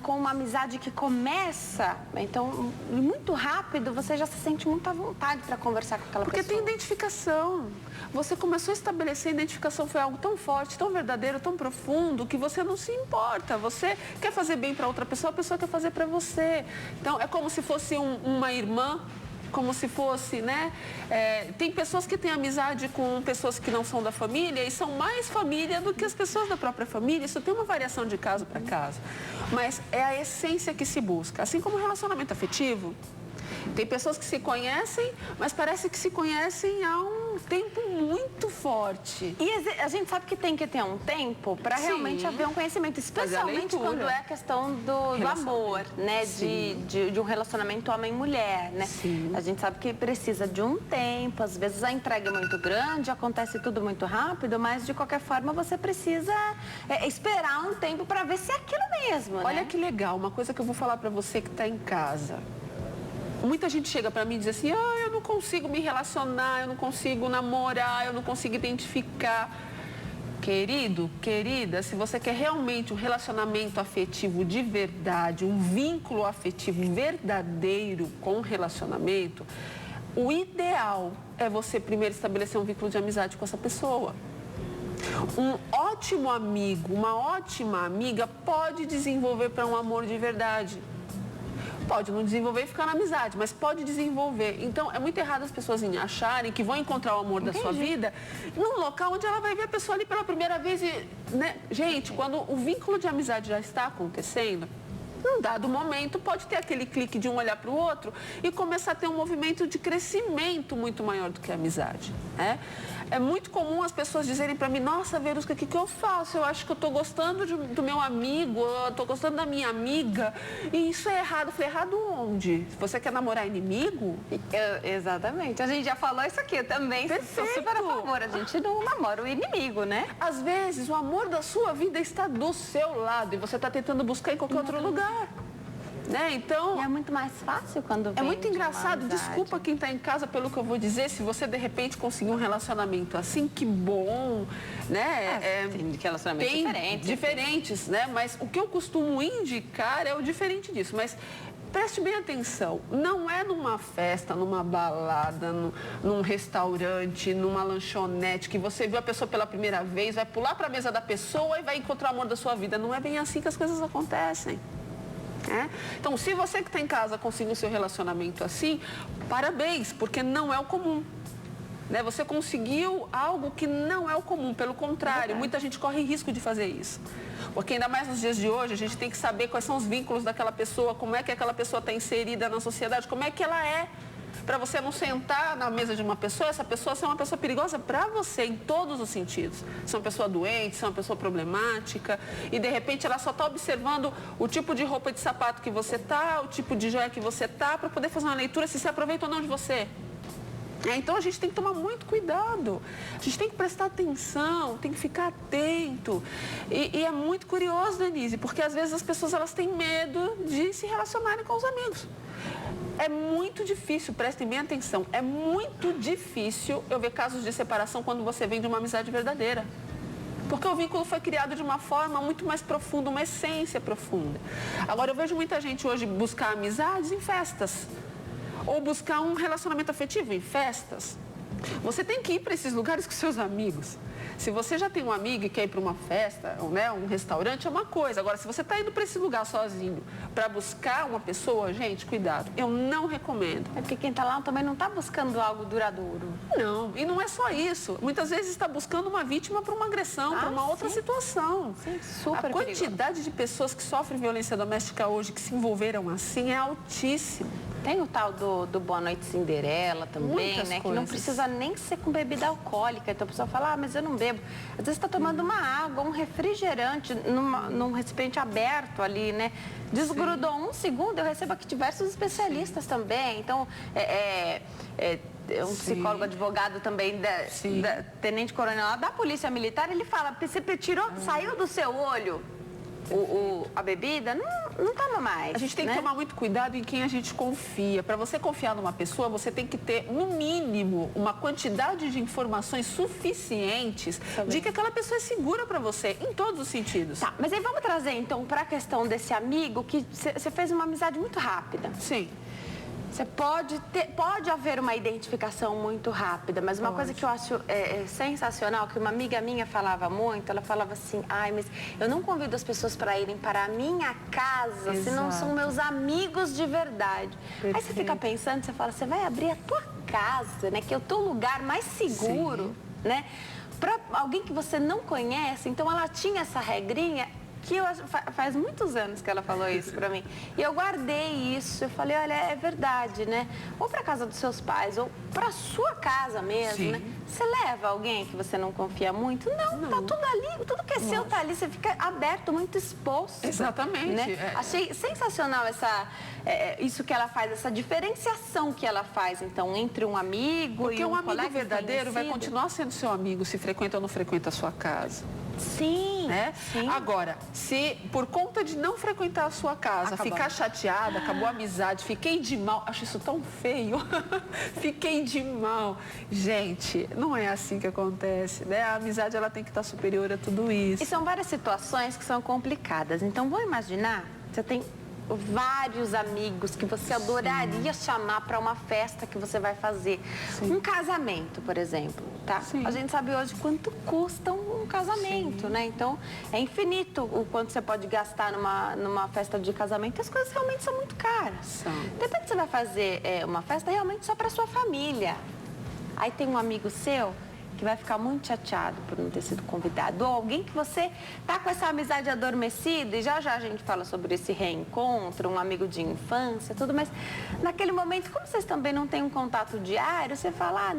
Com uma amizade que começa, então, muito rápido, você já se sente muito à vontade para conversar com aquela pessoa. Porque tem identificação. Você começou a estabelecer a identificação, foi algo tão forte, tão verdadeiro, tão profundo, que você não se importa. Você quer fazer bem para outra pessoa, a pessoa quer fazer para você. Então, é como se fosse uma irmã, como se fosse, né? Tem pessoas que têm amizade com pessoas que não são da família e são mais família do que as pessoas da própria família. Isso tem uma variação de caso para caso. Mas é a essência que se busca. Assim como o relacionamento afetivo. Tem pessoas que se conhecem, mas parece que se conhecem há um tempo muito forte. E a gente sabe que tem que ter um tempo para realmente haver um conhecimento, especialmente quando é a questão do amor, né? De um relacionamento homem-mulher, né? Sim. A gente sabe que precisa de um tempo, às vezes a entrega é muito grande, acontece tudo muito rápido, mas de qualquer forma você precisa esperar um tempo para ver se é aquilo mesmo, né? Olha que legal, uma coisa que eu vou falar para você que está em casa. Muita gente chega para mim e diz assim, eu não consigo me relacionar, eu não consigo namorar, eu não consigo identificar. Querido, querida, se você quer realmente um relacionamento afetivo de verdade, um vínculo afetivo verdadeiro com o relacionamento, o ideal é você primeiro estabelecer um vínculo de amizade com essa pessoa. Um ótimo amigo, uma ótima amiga pode desenvolver para um amor de verdade. Pode não desenvolver e ficar na amizade, mas pode desenvolver. Então, é muito errado as pessoas acharem que vão encontrar o amor da sua vida num local onde ela vai ver a pessoa ali pela primeira vez. Né? Gente, quando o vínculo de amizade já está acontecendo, num dado momento, pode ter aquele clique de um olhar para o outro e começar a ter um movimento de crescimento muito maior do que a amizade. Né? É muito comum as pessoas dizerem para mim, nossa, Veruska, o que eu faço? Eu acho que eu estou gostando do meu amigo, eu estou gostando da minha amiga, e isso é errado. Eu falei, errado onde? Você quer namorar inimigo? Exatamente. A gente já falou isso aqui, eu também sou super a favor. A gente não namora o inimigo, né? Às vezes, o amor da sua vida está do seu lado e você está tentando buscar em qualquer outro lugar. Né? Então, e é muito mais fácil quando vem. É muito engraçado, desculpa quem está em casa pelo que eu vou dizer, se você de repente conseguir um relacionamento assim, que bom, né? Tem relacionamentos diferentes, né? Mas o que eu costumo indicar é o diferente disso, mas preste bem atenção, não é numa festa, numa balada, num restaurante, numa lanchonete, que você viu a pessoa pela primeira vez, vai pular para a mesa da pessoa e vai encontrar o amor da sua vida. Não é bem assim que as coisas acontecem. Então, se você que está em casa conseguiu o seu relacionamento assim, parabéns, porque não é o comum. Né? Você conseguiu algo que não é o comum, pelo contrário, muita gente corre risco de fazer isso. Porque ainda mais nos dias de hoje, a gente tem que saber quais são os vínculos daquela pessoa, como é que aquela pessoa está inserida na sociedade, como é que ela é. para você não sentar na mesa de uma pessoa, essa pessoa ser uma pessoa perigosa para você em todos os sentidos. Se é uma pessoa doente, se é uma pessoa problemática, e de repente ela só está observando o tipo de roupa de sapato que você tá, o tipo de joia que você tá, para poder fazer uma leitura se aproveita ou não de você. Então a gente tem que tomar muito cuidado, a gente tem que prestar atenção, tem que ficar atento. E é muito curioso, Denise, porque às vezes as pessoas elas têm medo de se relacionarem com os amigos. É muito difícil, prestem bem atenção, é muito difícil eu ver casos de separação quando você vem de uma amizade verdadeira. Porque o vínculo foi criado de uma forma muito mais profunda, uma essência profunda. Agora, eu vejo muita gente hoje buscar amizades em festas. Ou buscar um relacionamento afetivo em festas. Você tem que ir para esses lugares com seus amigos. Se você já tem um amigo e quer ir para uma festa, ou, né, um restaurante, é uma coisa. Agora, se você está indo para esse lugar sozinho para buscar uma pessoa, gente, cuidado. Eu não recomendo. É porque quem está lá também não está buscando algo duradouro. Não, e não é só isso. Muitas vezes está buscando uma vítima para uma agressão, para uma outra situação. Sim, super A quantidade de pessoas que sofrem violência doméstica hoje, que se envolveram assim, é altíssima. Tem o tal do Boa Noite Cinderela também, Muitas né? coisas. Que não precisa nem ser com bebida alcoólica. Então a pessoa fala, mas eu não bebo. Às vezes está tomando uma água, um refrigerante num recipiente aberto ali, né? Desgrudou um segundo, eu recebo aqui diversos especialistas também. Então, um psicólogo advogado também, da tenente coronel lá da Polícia Militar, ele fala, você tirou, saiu do seu olho a bebida, não toma mais. A gente tem que tomar muito cuidado em quem a gente confia. Para você confiar numa pessoa, você tem que ter, no mínimo, uma quantidade de informações suficientes de que aquela pessoa é segura para você, em todos os sentidos. Tá, mas aí vamos trazer, então, para a questão desse amigo que você fez uma amizade muito rápida. Sim. Você pode haver uma identificação muito rápida, mas uma coisa que eu acho sensacional, que uma amiga minha falava muito, ela falava assim, mas eu não convido as pessoas para irem para a minha casa, se não são meus amigos de verdade. Perfeito. Aí você fica pensando, você fala, você vai abrir a tua casa, né, que é o teu lugar mais seguro, né, para alguém que você não conhece. Então ela tinha essa regrinha, que faz muitos anos que ela falou isso pra mim. E eu guardei isso, eu falei, olha, é verdade, né? Ou pra casa dos seus pais, ou pra sua casa mesmo, né? Você leva alguém que você não confia muito? Não, tá tudo ali, tudo que é seu tá ali, você fica aberto, muito exposto. Exatamente. Né? Achei sensacional isso que ela faz, essa diferenciação que ela faz, então, entre um amigo e um colega. Porque um amigo verdadeiro vai continuar sendo seu amigo se frequenta ou não frequenta a sua casa. Sim, né? Sim. Agora, se por conta de não frequentar a sua casa, ficar chateada, acabou a amizade, fiquei de mal, acho isso tão feio, fiquei de mal. Gente, não é assim que acontece, né? A amizade, ela tem que estar superior a tudo isso. E são várias situações que são complicadas. Então, vou imaginar, você tem vários amigos que você adoraria chamar para uma festa que você vai fazer. Um casamento, por exemplo, tá? A gente sabe hoje quanto custa um casamento, né? Então, é infinito o quanto você pode gastar numa festa de casamento. As coisas realmente são muito caras. De repente, você vai fazer uma festa realmente só para sua família. Aí tem um amigo seu que vai ficar muito chateado por não ter sido convidado, ou alguém que você tá com essa amizade adormecida, e já a gente fala sobre esse reencontro, um amigo de infância, tudo, mas naquele momento, como vocês também não têm um contato diário, você fala,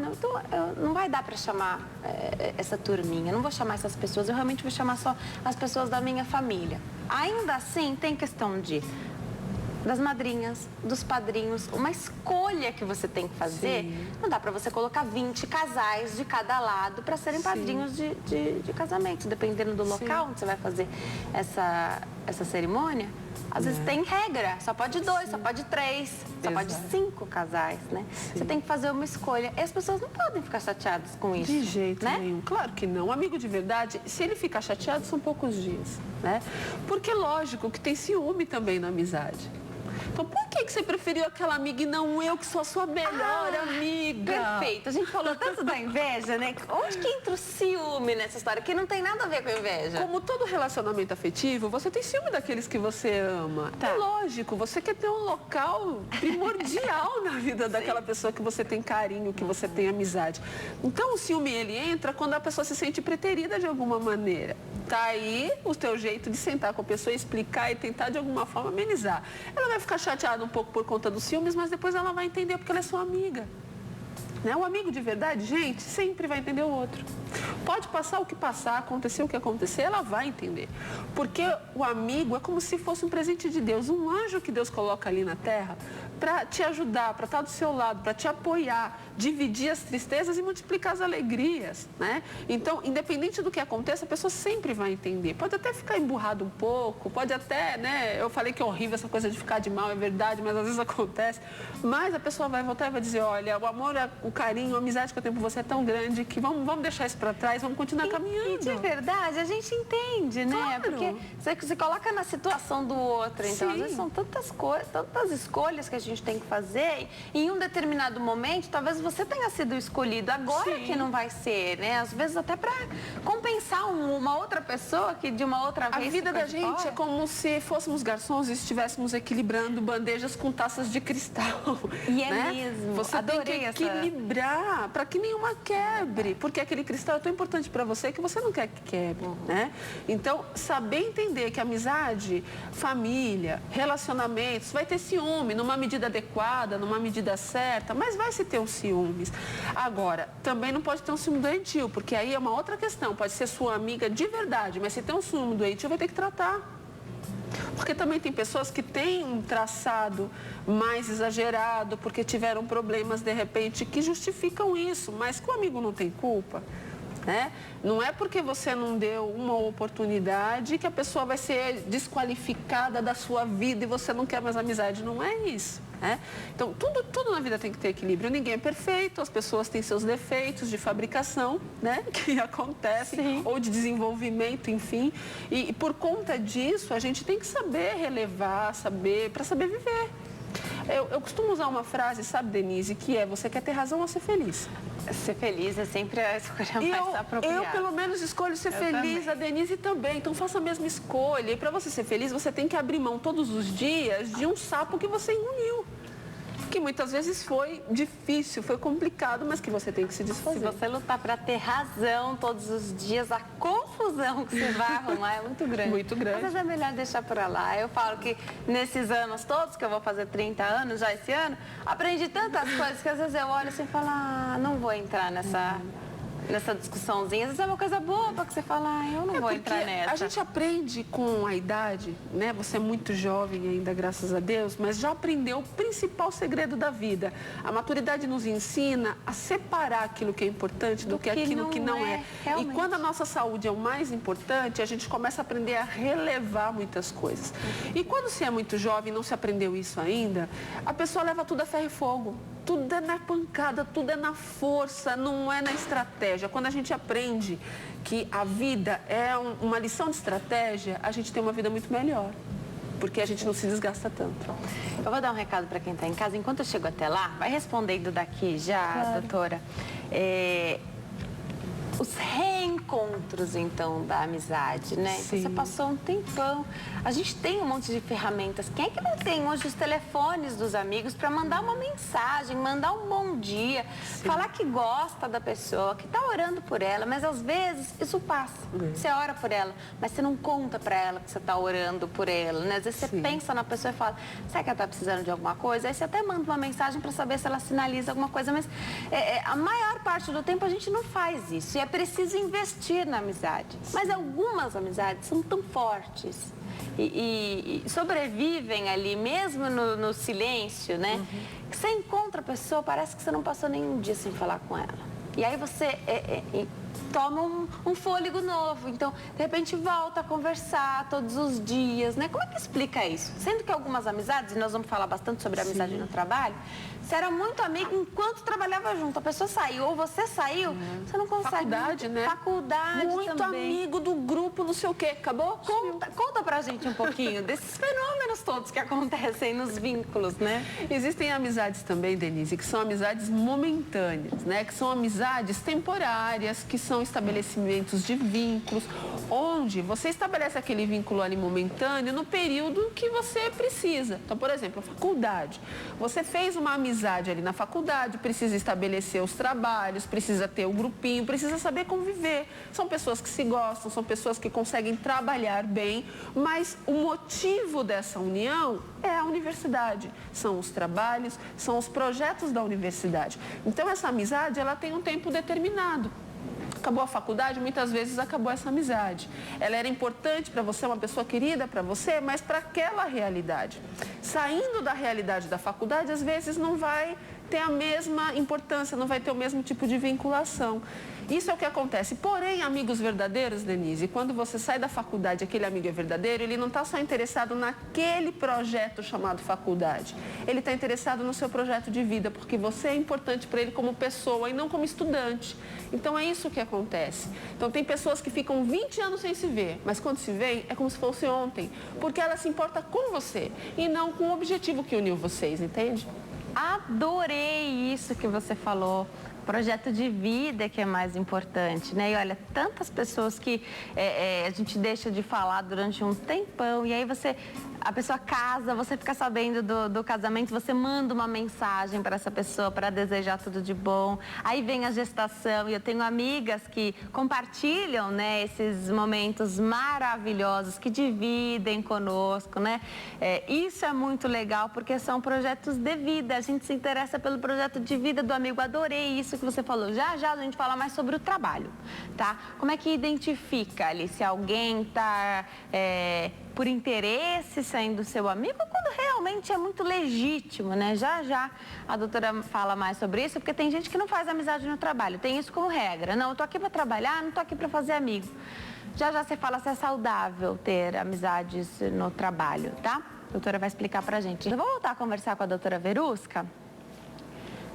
não vai dar para chamar essa turminha, não vou chamar essas pessoas, eu realmente vou chamar só as pessoas da minha família. Ainda assim, tem questão das madrinhas, dos padrinhos, uma escolha que você tem que fazer. Não dá para você colocar 20 casais de cada lado para serem padrinhos de casamento. Dependendo do local onde você vai fazer essa cerimônia, às vezes tem regra, só pode 2, só pode 3, só pode 5 casais, né? Você tem que fazer uma escolha. E as pessoas não podem ficar chateadas com isso. De jeito nenhum. Claro que não. Um amigo de verdade, se ele ficar chateado, são poucos dias, né? Porque, lógico, que tem ciúme também na amizade. Então, por que você preferiu aquela amiga e não eu, que sou a sua melhor amiga? Perfeito. A gente falou tanto da inveja, né? Onde que entra o ciúme nessa história? Que não tem nada a ver com a inveja. Como todo relacionamento afetivo, você tem ciúme daqueles que você ama. É lógico, você quer ter um local primordial na vida daquela pessoa que você tem carinho, que você tem amizade. Então, o ciúme, ele entra quando a pessoa se sente preterida de alguma maneira. tá aí o teu jeito de sentar com a pessoa, explicar e tentar de alguma forma amenizar. Ela vai ficar chateada um pouco por conta dos ciúmes, mas depois ela vai entender porque ela é sua amiga. Né? O amigo de verdade, gente, sempre vai entender o outro. Pode passar o que passar, acontecer o que acontecer, ela vai entender. Porque o amigo é como se fosse um presente de Deus, um anjo que Deus coloca ali na terra para te ajudar, para estar do seu lado, para te apoiar, dividir as tristezas e multiplicar as alegrias, né? Então, independente do que aconteça, a pessoa sempre vai entender. Pode até ficar emburrado um pouco, pode até, né? Eu falei que é horrível essa coisa de ficar de mal, é verdade, mas às vezes acontece. Mas a pessoa vai voltar e vai dizer, olha, o amor, o carinho, a amizade que eu tenho por você é tão grande que vamos deixar isso para trás, vamos continuar caminhando. E de verdade, a gente entende, né? Claro. Porque você coloca na situação do outro, então Sim. às vezes são tantas coisas, tantas escolhas que a gente tem que fazer, e em um determinado momento, talvez você tenha sido escolhido agora. Sim. Que não vai ser, né? Às vezes até para compensar uma outra pessoa que de uma outra vez... A vida da gente fora. é como se fôssemos garçons e estivéssemos equilibrando bandejas com taças de cristal. E é né? mesmo. Você Adorei tem que equilibrar para que nenhuma quebre, porque aquele cristal é tão importante para você que você não quer que quebre, né? Então, saber entender que amizade, família, relacionamentos, vai ter ciúme numa medida adequada, numa medida certa, mas vai se ter os ciúmes. Agora, também não pode ter um ciúme doentio, porque aí é uma outra questão. Pode ser sua amiga de verdade, mas se tem um ciúme doentio, vai ter que tratar. Porque também tem pessoas que têm um traçado mais exagerado, porque tiveram problemas, de repente, que justificam isso, mas que o amigo não tem culpa. Né? Não é porque você não deu uma oportunidade que a pessoa vai ser desqualificada da sua vida e você não quer mais amizade. Não é isso. Né? Então, tudo na vida tem que ter equilíbrio. Ninguém é perfeito, as pessoas têm seus defeitos de fabricação, né? Que acontecem, Sim. ou de desenvolvimento, enfim. E por conta disso, a gente tem que saber relevar, para saber viver. Eu costumo usar uma frase, sabe, Denise, que é: você quer ter razão ou ser feliz? Ser feliz é sempre a escolha mais apropriada. Eu, pelo menos, escolho ser feliz, também. a Denise também. Então, faça a mesma escolha. E para você ser feliz, você tem que abrir mão todos os dias de um sapo que você engoliu. Que muitas vezes foi difícil, foi complicado, mas que você tem que se desfazer. Se você lutar para ter razão todos os dias, a confusão que você vai arrumar é muito grande. Muito grande. Às vezes é melhor deixar para lá. Eu falo que nesses anos todos, que eu vou fazer 30 anos já esse ano, aprendi tantas coisas que às vezes eu olho assim e falo, não vou entrar nessa discussãozinha. Às vezes é uma coisa boba que você fala, eu não vou entrar nessa. A gente aprende com a idade, né? Você é muito jovem ainda, graças a Deus, mas já aprendeu o principal segredo da vida. A maturidade nos ensina a separar aquilo que é importante do que aquilo que não é. Realmente. E quando a nossa saúde é o mais importante, a gente começa a aprender a relevar muitas coisas. E quando você é muito jovem e não se aprendeu isso ainda, a pessoa leva tudo a ferro e fogo. Tudo é na pancada, tudo é na força, não é na estratégia. Quando a gente aprende que a vida é uma lição de estratégia, a gente tem uma vida muito melhor, porque a gente não se desgasta tanto. Eu vou dar um recado para quem está em casa. Enquanto eu chego até lá, vai respondendo daqui já, Claro. doutora. Os reencontros, então, da amizade, né? Sim. Você passou um tempão. A gente tem um monte de ferramentas. Quem é que não tem hoje os telefones dos amigos para mandar uma mensagem, mandar um bom dia, falar que gosta da pessoa, que está orando por ela, mas às vezes isso passa. Você ora por ela, mas você não conta para ela que você está orando por ela, né? Às vezes você pensa na pessoa e fala, será que ela está precisando de alguma coisa? Aí você até manda uma mensagem para saber se ela sinaliza alguma coisa, mas a maior parte do tempo a gente não faz isso. E é preciso investir na amizade. Mas algumas amizades são tão fortes e sobrevivem ali, mesmo no silêncio, né? Que você encontra a pessoa, parece que você não passou nenhum dia sem falar com ela. E aí você toma um fôlego novo. Então, de repente, volta a conversar todos os dias, né? Como é que explica isso? Sendo que algumas amizades, e nós vamos falar bastante sobre amizade no trabalho, você era muito amigo enquanto trabalhava junto. A pessoa saiu ou você saiu, você não consegue. Faculdade, né? Faculdade muito também. amigo do grupo, não sei o quê. Acabou? Conta pra gente um pouquinho desses fenômenos todos que acontecem nos vínculos, né? Existem amizades também, Denise, que são amizades momentâneas, né? Que são amizades temporárias, que são estabelecimentos de vínculos, onde você estabelece aquele vínculo ali momentâneo no período que você precisa. Então, por exemplo, a faculdade. Você fez uma amizade ali na faculdade, precisa estabelecer os trabalhos, precisa ter o grupinho, precisa saber conviver. São pessoas que se gostam, são pessoas que conseguem trabalhar bem, mas o motivo dessa união é a universidade. São os trabalhos, são os projetos da universidade. Então, essa amizade, ela tem um tempo determinado. Acabou a faculdade, muitas vezes acabou essa amizade. Ela era importante para você, uma pessoa querida para você, mas para aquela realidade. Saindo da realidade da faculdade, às vezes não vai ter a mesma importância, não vai ter o mesmo tipo de vinculação. Isso é o que acontece. Porém, amigos verdadeiros, Denise, quando você sai da faculdade, aquele amigo é verdadeiro, ele não está só interessado naquele projeto chamado faculdade. Ele está interessado no seu projeto de vida, porque você é importante para ele como pessoa e não como estudante. Então, é isso que acontece. Então, tem pessoas que ficam 20 anos sem se ver, mas quando se veem, é como se fosse ontem, porque ela se importa com você e não com o objetivo que uniu vocês, entende? Adorei isso que você falou. Projeto de vida que é mais importante, né? E olha, tantas pessoas que a gente deixa de falar durante um tempão e aí a pessoa casa, você fica sabendo do casamento, você manda uma mensagem para essa pessoa para desejar tudo de bom. Aí vem a gestação e eu tenho amigas que compartilham, né, esses momentos maravilhosos, que dividem conosco, né? Isso é muito legal porque são projetos de vida. A gente se interessa pelo projeto de vida do amigo. Adorei isso que você falou. Já a gente fala mais sobre o trabalho, tá? Como é que identifica ali se alguém está por interesse sendo seu amigo ou quando realmente é muito legítimo, né? Já a doutora fala mais sobre isso, porque tem gente que não faz amizade no trabalho, tem isso como regra. Não, eu tô aqui para trabalhar, não tô aqui para fazer amigo. Já você fala se é saudável ter amizades no trabalho, tá? A doutora vai explicar pra gente. Eu vou voltar a conversar com a doutora Verusca.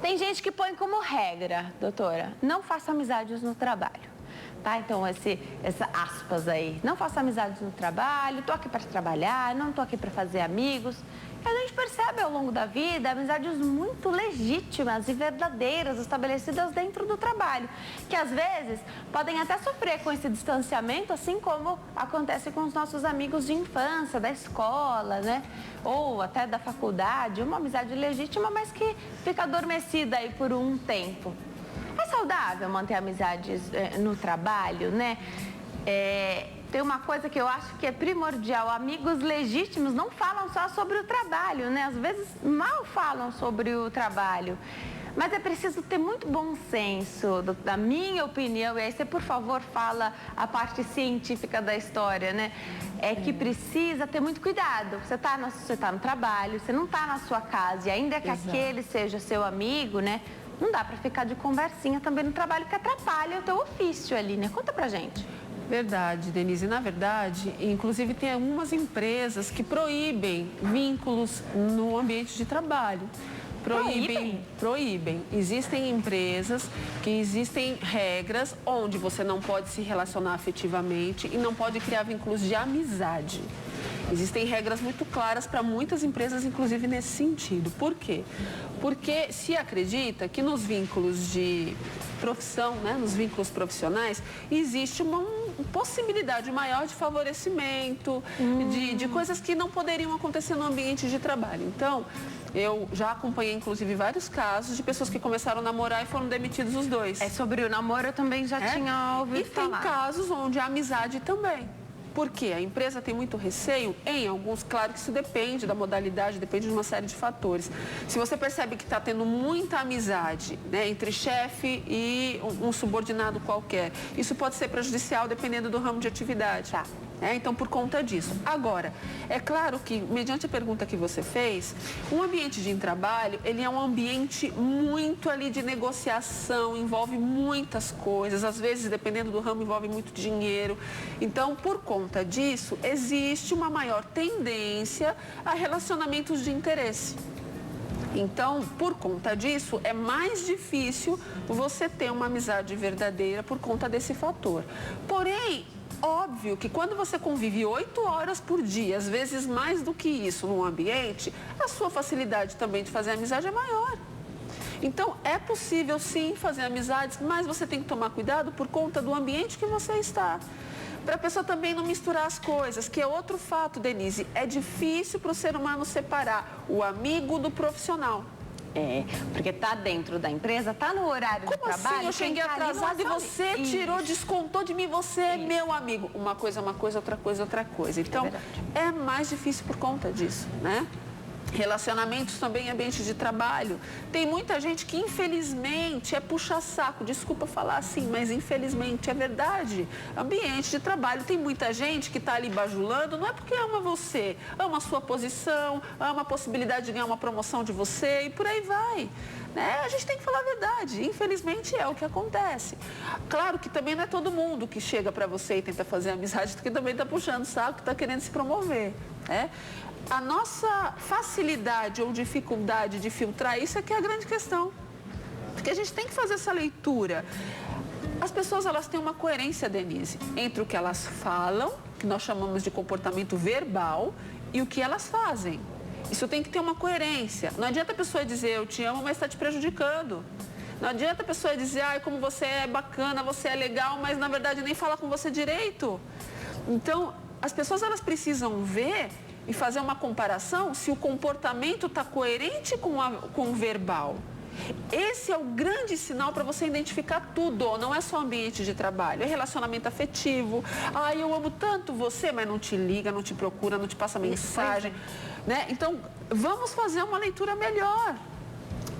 Tem gente que põe como regra, doutora, não faça amizades no trabalho. Tá? Então, essa aspas aí, não faça amizades no trabalho, tô aqui para trabalhar, não tô aqui para fazer amigos. E a gente percebe ao longo da vida amizades muito legítimas e verdadeiras estabelecidas dentro do trabalho, que às vezes podem até sofrer com esse distanciamento, assim como acontece com os nossos amigos de infância, da escola, né? Ou até da faculdade, uma amizade legítima, mas que fica adormecida aí por um tempo. É saudável manter amizades no trabalho, né? Tem uma coisa que eu acho que é primordial. Amigos legítimos não falam só sobre o trabalho, né? Às vezes mal falam sobre o trabalho. Mas é preciso ter muito bom senso, da minha opinião, e aí você, por favor, fala a parte científica da história, né? É que precisa ter muito cuidado. Você tá no trabalho, você não está na sua casa, e ainda que aquele seja seu amigo, né? Não dá para ficar de conversinha também no trabalho, que atrapalha o teu ofício ali, né? Conta pra gente. Verdade, Denise. Na verdade, inclusive tem algumas empresas que proíbem vínculos no ambiente de trabalho. Proíbem. Existem empresas que existem regras onde você não pode se relacionar afetivamente e não pode criar vínculos de amizade. Existem regras muito claras para muitas empresas, inclusive nesse sentido. Por quê? Porque se acredita que nos vínculos de profissão, né, nos vínculos profissionais, existe uma possibilidade maior de favorecimento, de coisas que não poderiam acontecer no ambiente de trabalho. Então, eu já acompanhei, inclusive, vários casos de pessoas que começaram a namorar e foram demitidos os dois. Sobre o namoro eu também já tinha ouvido falar. E tem casos onde a amizade também. Por quê? A empresa tem muito receio? Em alguns, claro que isso depende da modalidade, depende de uma série de fatores. Se você percebe que está tendo muita amizade, né, entre chefe e um subordinado qualquer, isso pode ser prejudicial dependendo do ramo de atividade. Tá. Então, por conta disso. Agora, é claro que, mediante a pergunta que você fez, um ambiente de trabalho, ele é um ambiente muito ali de negociação, envolve muitas coisas, às vezes, dependendo do ramo, envolve muito dinheiro. Então, por conta disso, existe uma maior tendência a relacionamentos de interesse. Então, por conta disso, é mais difícil você ter uma amizade verdadeira por conta desse fator. Porém, óbvio que quando você convive 8 horas por dia, às vezes mais do que isso no ambiente, a sua facilidade também de fazer amizade é maior. Então, é possível sim fazer amizades, mas você tem que tomar cuidado por conta do ambiente que você está. Para a pessoa também não misturar as coisas, que é outro fato, Denise. É difícil para o ser humano separar o amigo do profissional. Porque tá dentro da empresa, tá no horário de trabalho. Assim? Eu cheguei atrasado e você tirou, descontou de mim, você é meu amigo. Uma coisa, outra coisa, outra coisa. Então, é mais difícil por conta disso, né? Relacionamentos também, ambiente de trabalho. Tem muita gente que, infelizmente, é puxa-saco. Desculpa falar assim, mas infelizmente é verdade. Ambiente de trabalho. Tem muita gente que está ali bajulando, não é porque ama você, ama a sua posição, ama a possibilidade de ganhar uma promoção de você e por aí vai. Né? A gente tem que falar a verdade. Infelizmente é o que acontece. Claro que também não é todo mundo que chega para você e tenta fazer amizade, que também está puxando o saco, que está querendo se promover. Né? A nossa facilidade ou dificuldade de filtrar isso é que é a grande questão. Porque a gente tem que fazer essa leitura. As pessoas, elas têm uma coerência, Denise, entre o que elas falam, que nós chamamos de comportamento verbal, e o que elas fazem. Isso tem que ter uma coerência. Não adianta a pessoa dizer, eu te amo, mas está te prejudicando. Não adianta a pessoa dizer, ai, como você é bacana, você é legal, mas na verdade nem fala com você direito. Então, as pessoas, elas precisam ver e fazer uma comparação se o comportamento está coerente com o verbal. Esse é o grande sinal para você identificar tudo, não é só ambiente de trabalho, é relacionamento afetivo. Ai, eu amo tanto você, mas não te liga, não te procura, não te passa mensagem. Né? Então, vamos fazer uma leitura melhor.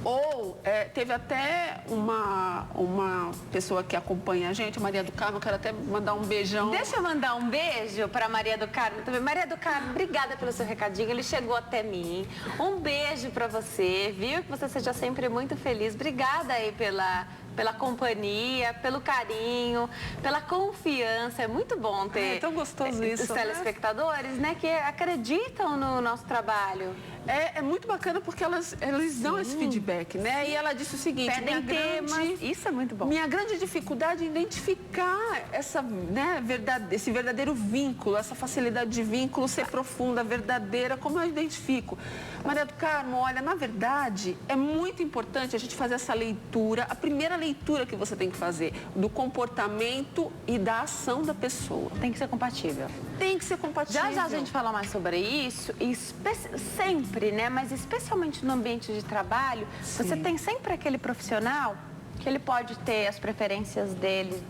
Ou teve até uma pessoa que acompanha a gente, Maria do Carmo, quero até mandar um beijão. Deixa eu mandar um beijo para Maria do Carmo também. Maria do Carmo, obrigada pelo seu recadinho, ele chegou até mim. Um beijo para você, viu? Que você seja sempre muito feliz. Obrigada aí pela companhia, pelo carinho, pela confiança. É muito bom ter tão gostoso isso, os telespectadores, né, que acreditam no nosso trabalho. É muito bacana porque eles dão esse feedback, né? E ela disse o seguinte, pedem temas, isso é muito bom. Minha grande dificuldade é identificar esse verdadeiro vínculo, essa facilidade de vínculo ser profunda, verdadeira, como eu identifico. Maria do Carmo, olha, na verdade, é muito importante a gente fazer essa leitura, a primeira leitura que você tem que fazer, do comportamento e da ação da pessoa. Tem que ser compatível. Tem que ser compatível. Já a gente fala mais sobre isso, e sempre, né? Mas especialmente no ambiente de trabalho, você tem sempre aquele profissional que ele pode ter as preferências dele,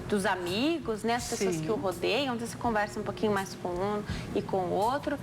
dos amigos, né? As pessoas que o rodeiam, então você conversa um pouquinho mais com um e com o outro,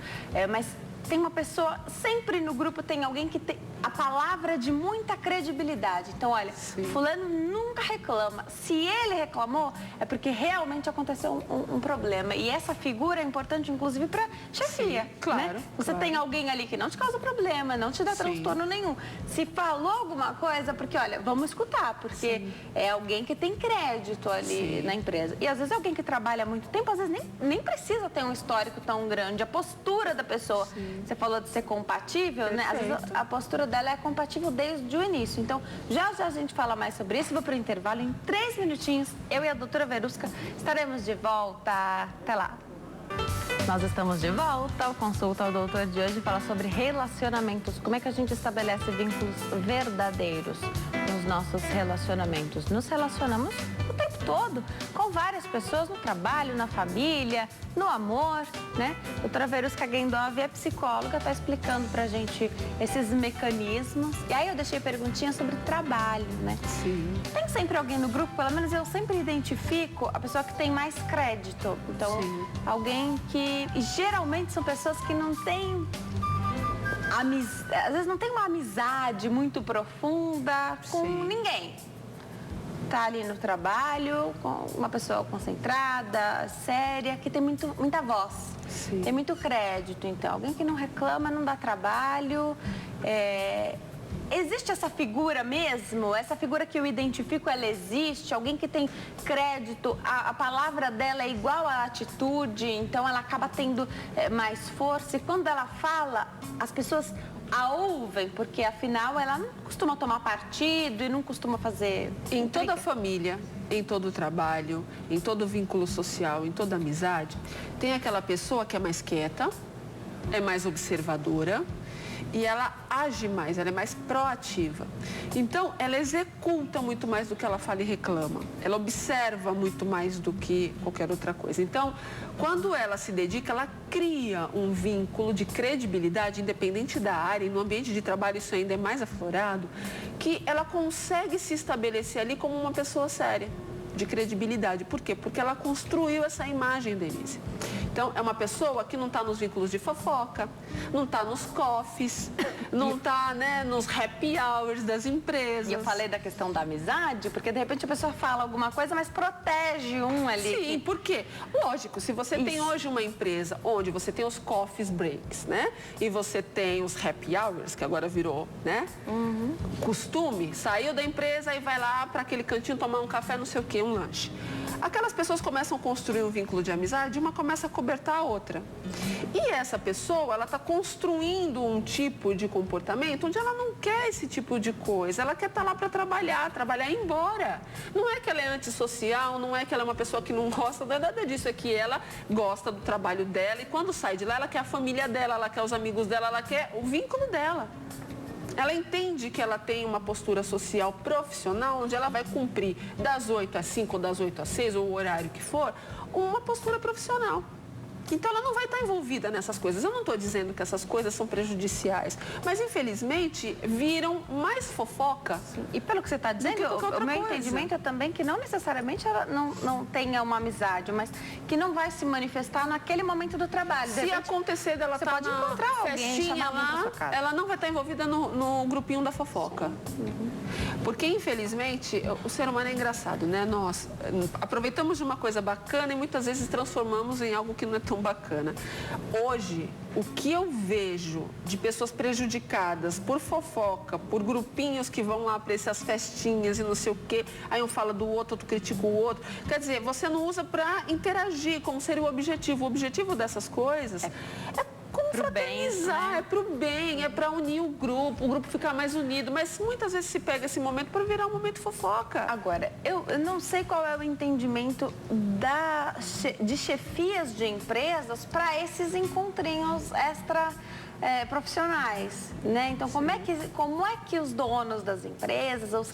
mas tem uma pessoa, sempre no grupo tem alguém que tem a palavra de muita credibilidade. Então, olha, fulano nunca reclama. Se ele reclamou, é porque realmente aconteceu um problema. E essa figura é importante, inclusive, para chefia. Claro. Né? Você tem alguém ali que não te causa problema, não te dá transtorno nenhum. Se falou alguma coisa, porque, olha, vamos escutar, porque é alguém que tem crédito ali na empresa. E às vezes é alguém que trabalha há muito tempo, às vezes nem precisa ter um histórico tão grande. A postura da pessoa, você falou de ser compatível, né? Às vezes a postura dela é compatível desde o início. Então, já a gente fala mais sobre isso. Vou para o intervalo. Em 3 minutinhos, eu e a doutora Verusca estaremos de volta. Até lá. Nós estamos de volta. O Consulta ao Doutor de hoje fala sobre relacionamentos. Como é que a gente estabelece vínculos verdadeiros nos nossos relacionamentos? Nos relacionamos o tempo todo, com várias pessoas no trabalho, na família, no amor, né? A doutora Verusca Gendov é psicóloga, está explicando pra gente esses mecanismos. E aí eu deixei perguntinha sobre trabalho, né? Sim. Tem sempre alguém no grupo, pelo menos eu sempre identifico a pessoa que tem mais crédito. Então, alguém que... E geralmente são pessoas que não têm... Às vezes não tem uma amizade muito profunda com ninguém. Tá ali no trabalho, com uma pessoa concentrada, séria, que tem muita voz. Tem muito crédito, então. Alguém que não reclama, não dá trabalho. Existe essa figura mesmo? Essa figura que eu identifico, ela existe? Alguém que tem crédito, a palavra dela é igual à atitude, então ela acaba tendo mais força. E quando ela fala, as pessoas a ouvem, porque afinal ela não costuma tomar partido e não costuma fazer... Em toda a família, em todo o trabalho, em todo vínculo social, em toda amizade, tem aquela pessoa que é mais quieta, é mais observadora e ela age mais, ela é mais proativa. Então, ela executa muito mais do que ela fala e reclama. Ela observa muito mais do que qualquer outra coisa. Então, quando ela se dedica, ela cria um vínculo de credibilidade, independente da área, e no ambiente de trabalho isso ainda é mais aflorado, que ela consegue se estabelecer ali como uma pessoa séria, de credibilidade. Por quê? Porque ela construiu essa imagem, Denise. Então, é uma pessoa que não está nos vínculos de fofoca, não está nos coffees, não está, né, nos happy hours das empresas. E eu falei da questão da amizade, porque de repente a pessoa fala alguma coisa, mas protege um ali. Sim, por quê? Lógico, se você tem hoje uma empresa onde você tem os coffee breaks, né? E você tem os happy hours, que agora virou, né? Costume, saiu da empresa e vai lá para aquele cantinho tomar um café, não sei o quê, um lanche. Aquelas pessoas começam a construir um vínculo de amizade, uma começa a cobertar a outra. E essa pessoa, ela está construindo um tipo de comportamento onde ela não quer esse tipo de coisa. Ela quer estar lá para trabalhar e ir embora. Não é que ela é antissocial, não é que ela é uma pessoa que não gosta, não é nada disso. É que ela gosta do trabalho dela e quando sai de lá, ela quer a família dela, ela quer os amigos dela, ela quer o vínculo dela. Ela entende que ela tem uma postura social profissional onde ela vai cumprir das 8 às 5 ou das 8 às 6 ou o horário que for, uma postura profissional. Então, ela não vai estar envolvida nessas coisas. Eu não estou dizendo que essas coisas são prejudiciais, mas, infelizmente, viram mais fofoca. E pelo que você está dizendo, o meu entendimento é também que não necessariamente ela não tenha uma amizade, mas que não vai se manifestar naquele momento do trabalho. Se acontecer dela estar na festinha lá, ela não vai estar envolvida no grupinho da fofoca. Porque, infelizmente, o ser humano é engraçado, né? Nós aproveitamos de uma coisa bacana e muitas vezes transformamos em algo que não é tão bacana. Hoje, o que eu vejo de pessoas prejudicadas por fofoca, por grupinhos que vão lá para essas festinhas e não sei o quê, aí um fala do outro, outro critica o outro. Quer dizer, você não usa para interagir, como seria o objetivo. O objetivo dessas coisas é confraternizar, é pro bem, é para unir o grupo ficar mais unido, mas muitas vezes se pega esse momento para virar um momento fofoca. Agora, eu não sei qual é o entendimento de chefias de empresas para esses encontrinhos extra profissionais, né? Então, como é que os donos das empresas,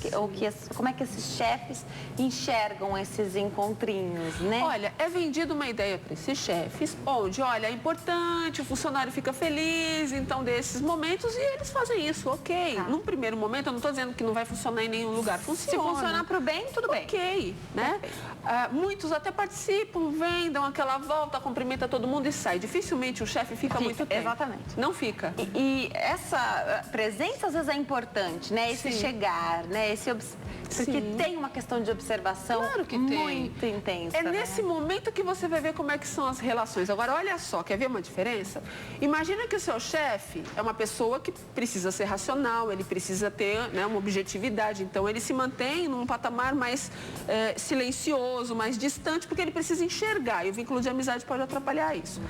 como é que esses chefes enxergam esses encontrinhos, né? Olha, é vendida uma ideia para esses chefes, onde, olha, é importante, o funcionário fica feliz, então, desses momentos, e eles fazem isso, ok. Num primeiro momento, eu não estou dizendo que não vai funcionar em nenhum lugar, funciona. Se funcionar para o bem, tudo bem. Ok, né? Muitos até participam, vêm, dão aquela volta, cumprimenta todo mundo e sai. Dificilmente o chefe fica muito tempo. Exatamente. Não fica. E essa presença às vezes é importante, né? Esse chegar, né? Porque tem uma questão de observação muito intensa. É nesse momento que você vai ver como é que são as relações. Agora, olha só, quer ver uma diferença? Imagina que o seu chefe é uma pessoa que precisa ser racional, ele precisa ter, né, uma objetividade. Então, ele se mantém num patamar mais silencioso, mais distante, porque ele precisa enxergar. E o vínculo de amizade pode atrapalhar isso.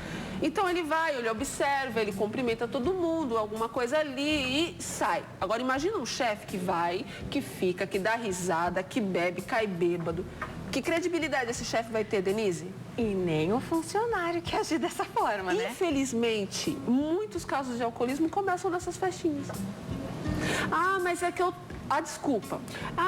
Então, ele vai, ele observa, ele cumprimenta todo mundo, alguma coisa ali e sai. Agora, imagina um chefe que vai, que fica, que dá risada, que bebe, cai bêbado. Que credibilidade esse chefe vai ter, Denise? E nem o funcionário que agir dessa forma, né? Infelizmente, muitos casos de alcoolismo começam nessas festinhas. Mas é que eu... desculpa.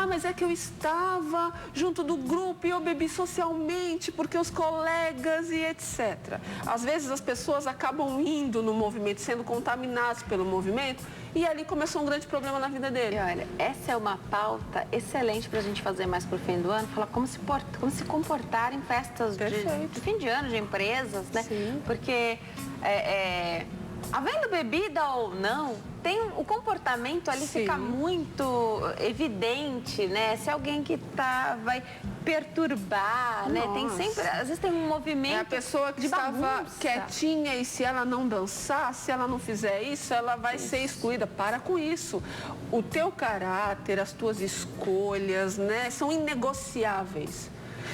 Mas é que eu estava junto do grupo e eu bebi socialmente porque os colegas e etc. Às vezes as pessoas acabam indo no movimento, sendo contaminadas pelo movimento e ali começou um grande problema na vida dele. E olha, essa é uma pauta excelente para a gente fazer mais pro fim do ano, falar como se comportar em festas de fim de ano, de empresas, né? Sim. Porque havendo bebida ou não, o comportamento ali fica muito evidente, né? Se alguém que vai perturbar, né? Tem sempre, às vezes tem um movimento. É a pessoa que estava quietinha e se ela não dançar, se ela não fizer isso, ela vai ser excluída. Para com isso. O teu caráter, as tuas escolhas, né? São inegociáveis.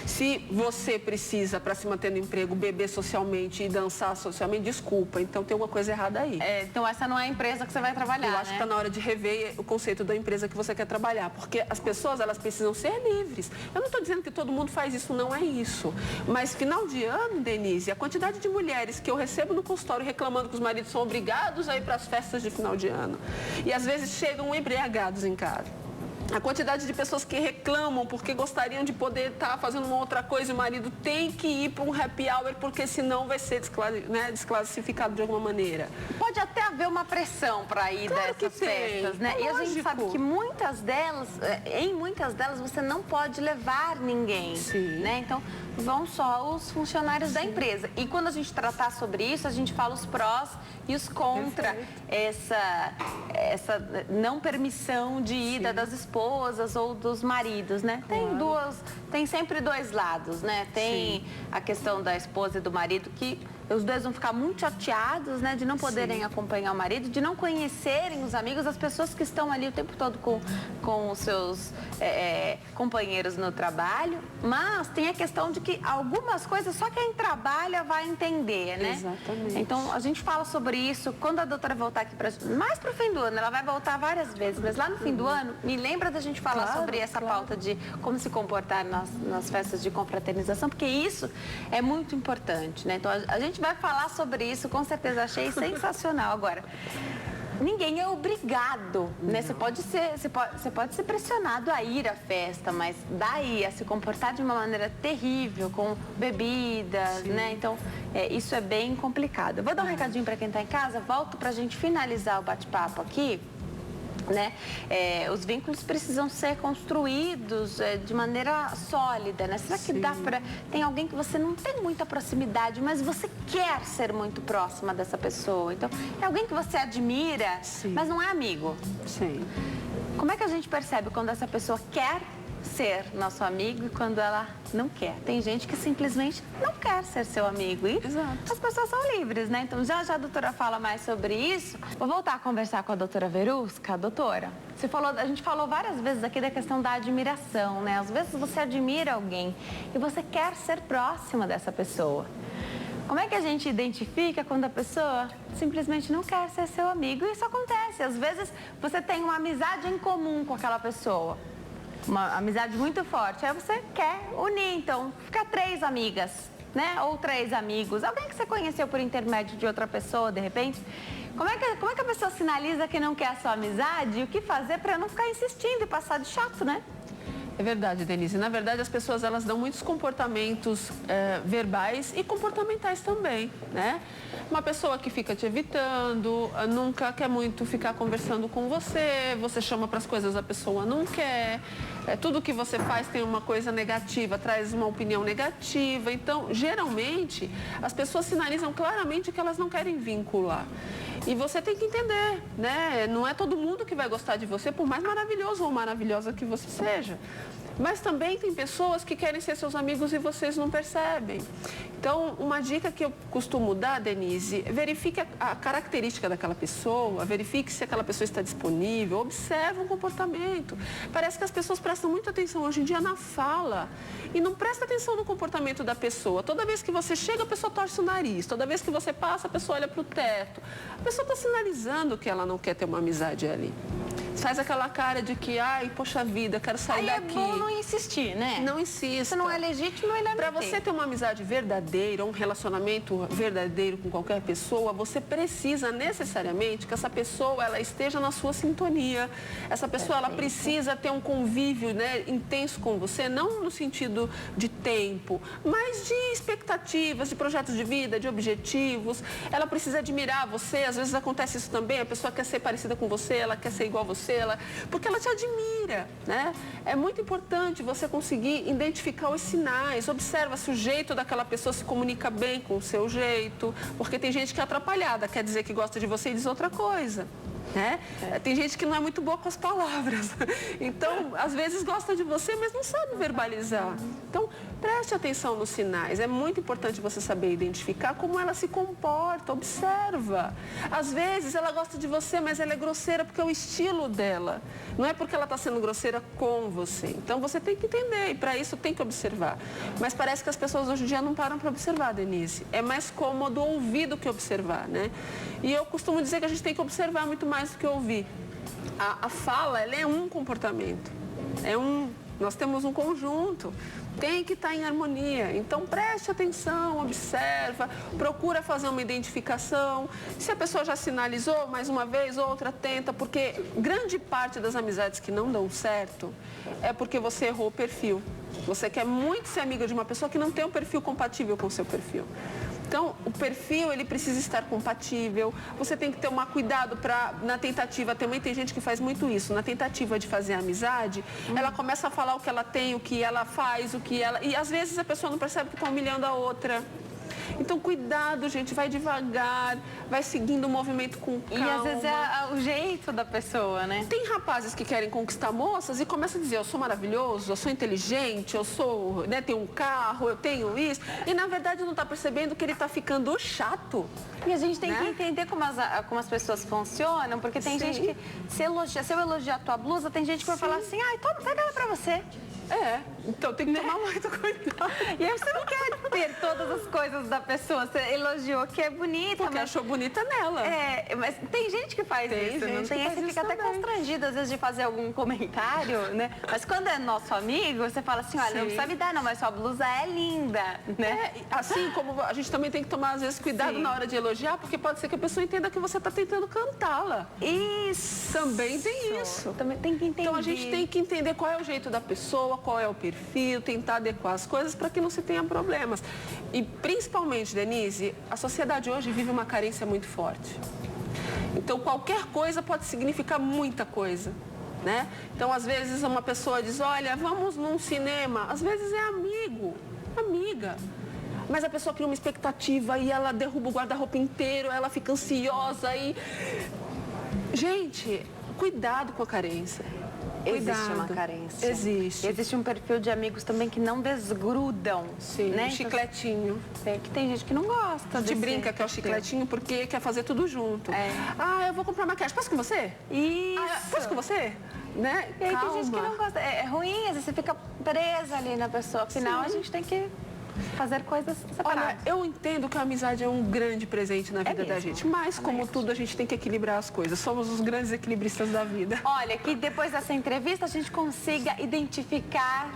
Se você precisa, para se manter no emprego, beber socialmente e dançar socialmente, desculpa, então tem alguma coisa errada aí. Então essa não é a empresa que você vai trabalhar, Eu acho que está na hora de rever o conceito da empresa que você quer trabalhar, porque as pessoas, elas precisam ser livres. Eu não estou dizendo que todo mundo faz isso, não é isso. Mas final de ano, Denise, a quantidade de mulheres que eu recebo no consultório reclamando que os maridos são obrigados a ir para as festas de final de ano. E às vezes chegam embriagados em casa. A quantidade de pessoas que reclamam porque gostariam de poder estar fazendo uma outra coisa e o marido tem que ir para um happy hour porque senão vai ser desclassificado de alguma maneira. Pode até haver uma pressão para ir dessas festas, né? E a gente sabe que muitas delas, em muitas delas, você não pode levar ninguém, né? Então, vão só os funcionários da empresa. E quando a gente tratar sobre isso, a gente fala os prós e os contra essa não permissão de ida das esposas ou dos maridos, né? Tem sempre dois lados, né? Tem a questão da esposa e do marido que os dois vão ficar muito chateados, né? De não poderem acompanhar o marido, de não conhecerem os amigos, as pessoas que estão ali o tempo todo com os seus companheiros no trabalho. Mas tem a questão de que algumas coisas só quem trabalha vai entender, né? Exatamente. Então, a gente fala sobre isso. Quando a doutora voltar aqui, mais para o fim do ano, ela vai voltar várias vezes, mas lá no fim do ano, me lembra da gente falar sobre essa pauta de como se comportar nas festas de confraternização, porque isso é muito importante, né? Então, a gente vai falar sobre isso, com certeza. Achei sensacional. Agora, ninguém é obrigado, né? Você pode ser pressionado a ir à festa, mas daí a se comportar de uma maneira terrível, com bebidas, né? Então, isso é bem complicado. Eu vou dar um recadinho para quem está em casa, volto para a gente finalizar o bate-papo aqui. Né? Os vínculos precisam ser construídos de maneira sólida, né? Será que dá para... Tem alguém que você não tem muita proximidade, mas você quer ser muito próxima dessa pessoa. Então, é alguém que você admira, mas não é amigo. Sim. Como é que a gente percebe quando essa pessoa quer ser nosso amigo e quando ela não quer? Tem gente que simplesmente não quer ser seu amigo e as pessoas são livres, né? Então, já a doutora fala mais sobre isso. Vou voltar a conversar com a doutora Verusca. Doutora, a gente falou várias vezes aqui da questão da admiração, né? Às vezes você admira alguém e você quer ser próxima dessa pessoa. Como é que a gente identifica quando a pessoa simplesmente não quer ser seu amigo? E isso acontece. Às vezes você tem uma amizade em comum com aquela pessoa. Uma amizade muito forte, aí você quer unir, então fica 3 amigas, né? Ou 3 amigos, alguém que você conheceu por intermédio de outra pessoa, de repente. Como é que a pessoa sinaliza que não quer a sua amizade e o que fazer para não ficar insistindo e passar de chato, né? É verdade, Denise. Na verdade, as pessoas, elas dão muitos comportamentos verbais e comportamentais também, né? Uma pessoa que fica te evitando, nunca quer muito ficar conversando com você, você chama para as coisas, a pessoa não quer. Tudo que você faz tem uma coisa negativa, traz uma opinião negativa. Então, geralmente, as pessoas sinalizam claramente que elas não querem vincular. E você tem que entender, né? Não é todo mundo que vai gostar de você, por mais maravilhoso ou maravilhosa que você seja. Mas também tem pessoas que querem ser seus amigos e vocês não percebem. Então, uma dica que eu costumo dar, Denise, verifique a característica daquela pessoa, verifique se aquela pessoa está disponível, observe o comportamento. Parece que as pessoas prestam muita atenção hoje em dia na fala e não presta atenção no comportamento da pessoa. Toda vez que você chega, a pessoa torce o nariz. Toda vez que você passa, a pessoa olha para o teto. A pessoa está sinalizando que ela não quer ter uma amizade ali. Faz aquela cara de que, ai, poxa vida, quero sair daqui. É bom não insistir, né? Não insista. Se não é legítimo, ele é Para você ter uma amizade verdadeira, um relacionamento verdadeiro com qualquer pessoa, você precisa necessariamente que essa pessoa ela esteja na sua sintonia. Essa pessoa ela precisa ter um convívio, né, intenso com você, não no sentido de tempo, mas de expectativas, de projetos de vida, de objetivos. Ela precisa admirar você. Às vezes acontece isso também, a pessoa quer ser parecida com você, ela quer ser igual a você, porque ela te admira, né? É muito importante você conseguir identificar os sinais. Observa se o jeito daquela pessoa se comunica bem com o seu jeito, porque tem gente que é atrapalhada, quer dizer que gosta de você e diz outra coisa. Né? Tem gente que não é muito boa com as palavras. Então, às vezes gosta de você, mas não sabe verbalizar. Então, Preste atenção nos sinais. É muito importante você saber identificar como ela se comporta. Observa. Às vezes ela gosta de você, mas ela é grosseira porque é o estilo dela. Não é porque ela está sendo grosseira com você. Então você tem que entender e para isso tem que observar. Mas parece que as pessoas hoje em dia não param para observar, Denise. É mais cômodo ouvir do que observar, né? E eu costumo dizer que a gente tem que observar muito mais do que ouvir. A fala, ela é um comportamento. Nós temos um conjunto. Tem que estar em harmonia. Então, preste atenção, observa, procura fazer uma identificação. Se a pessoa já sinalizou, mais uma vez, outra tenta, porque grande parte das amizades que não dão certo é porque você errou o perfil. Você quer muito ser amiga de uma pessoa que não tem um perfil compatível com o seu perfil. Então, o perfil, ele precisa estar compatível. Você tem que ter um cuidado na tentativa. Também tem gente que faz muito isso. Na tentativa de fazer amizade, ela começa a falar o que ela tem, o que ela faz, o que ela... E às vezes a pessoa não percebe que está humilhando a outra. Então, cuidado, gente, vai devagar, vai seguindo o movimento com calma. E às vezes é o jeito da pessoa, né? Tem rapazes que querem conquistar moças e começam a dizer, eu sou maravilhoso, eu sou inteligente, eu sou, né, tenho um carro, eu tenho isso. E na verdade não está percebendo que ele está ficando chato. E a gente tem que entender como as pessoas funcionam, porque tem gente que, se eu elogiar a tua blusa, tem gente que vai falar assim, pega ela pra você. Então tem que tomar muito cuidado. E aí você não quer ter todas as coisas da pessoa, você elogiou que é bonita. Porque achou bonita nela. Mas tem gente que faz isso, não tem? Você fica até constrangido às vezes de fazer algum comentário, né? Mas quando é nosso amigo, você fala assim, olha, não precisa me dar não, mas sua blusa é linda, né? Assim como a gente também tem que tomar às vezes cuidado na hora de elogiar, porque pode ser que a pessoa entenda que você está tentando cantá-la. Isso. Também tem isso. Também tem que entender. Então a gente tem que entender qual é o jeito da pessoa, qual é o perfil, tentar adequar as coisas para que não se tenha problemas. E principalmente, Denise, a sociedade hoje vive uma carência muito forte. Então qualquer coisa pode significar muita coisa, né? Então às vezes uma pessoa diz, olha, vamos num cinema. Às vezes é amigo, amiga. Mas a pessoa cria uma expectativa e ela derruba o guarda-roupa inteiro, ela fica ansiosa e... Gente, cuidado com a carência. Existe uma carência. Existe. Existe um perfil de amigos também que não desgrudam. Sim, né? Chicletinho. Que tem gente que não gosta. A gente brinca que é o chicletinho porque quer fazer tudo junto. Eu vou comprar maquiagem. Posso com você? Isso. Posso com você? Né? E aí tem gente que não gosta. É ruim, às vezes você fica presa ali na pessoa. Afinal, a gente tem que fazer coisas separadas. Olha, eu entendo que a amizade é um grande presente na vida da gente, mas como tudo a gente tem que equilibrar as coisas. Somos os grandes equilibristas da vida. Olha, que depois dessa entrevista a gente consiga identificar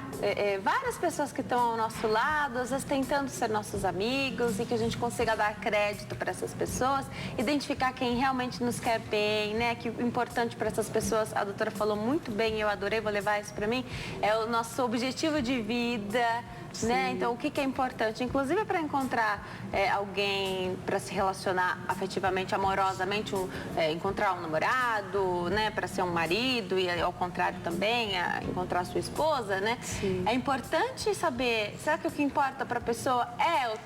várias pessoas que estão ao nosso lado, às vezes tentando ser nossos amigos, e que a gente consiga dar crédito para essas pessoas, identificar quem realmente nos quer bem, né? Que o importante para essas pessoas, a doutora falou muito bem, eu adorei, vou levar isso para mim, é o nosso objetivo de vida. Né? Então, o que é importante? Inclusive, para encontrar alguém para se relacionar afetivamente, amorosamente, encontrar um namorado, né? Para ser um marido e, ao contrário, também encontrar a sua esposa, né? Sim. É importante saber, será que o que importa para a pessoa é o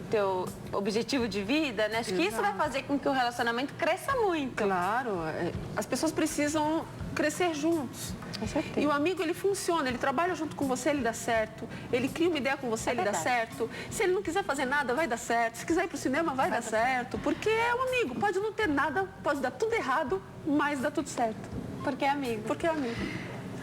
teu objetivo de vida, né? Acho que isso vai fazer com que o relacionamento cresça muito. Claro, as pessoas precisam crescer juntos. E o amigo, ele funciona, ele trabalha junto com você, ele dá certo. Ele cria uma ideia com você, ele dá certo. Se ele não quiser fazer nada, vai dar certo. Se quiser ir pro cinema, vai dar certo. Porque é um amigo, pode não ter nada, pode dar tudo errado, mas dá tudo certo. Porque é amigo. Porque é amigo.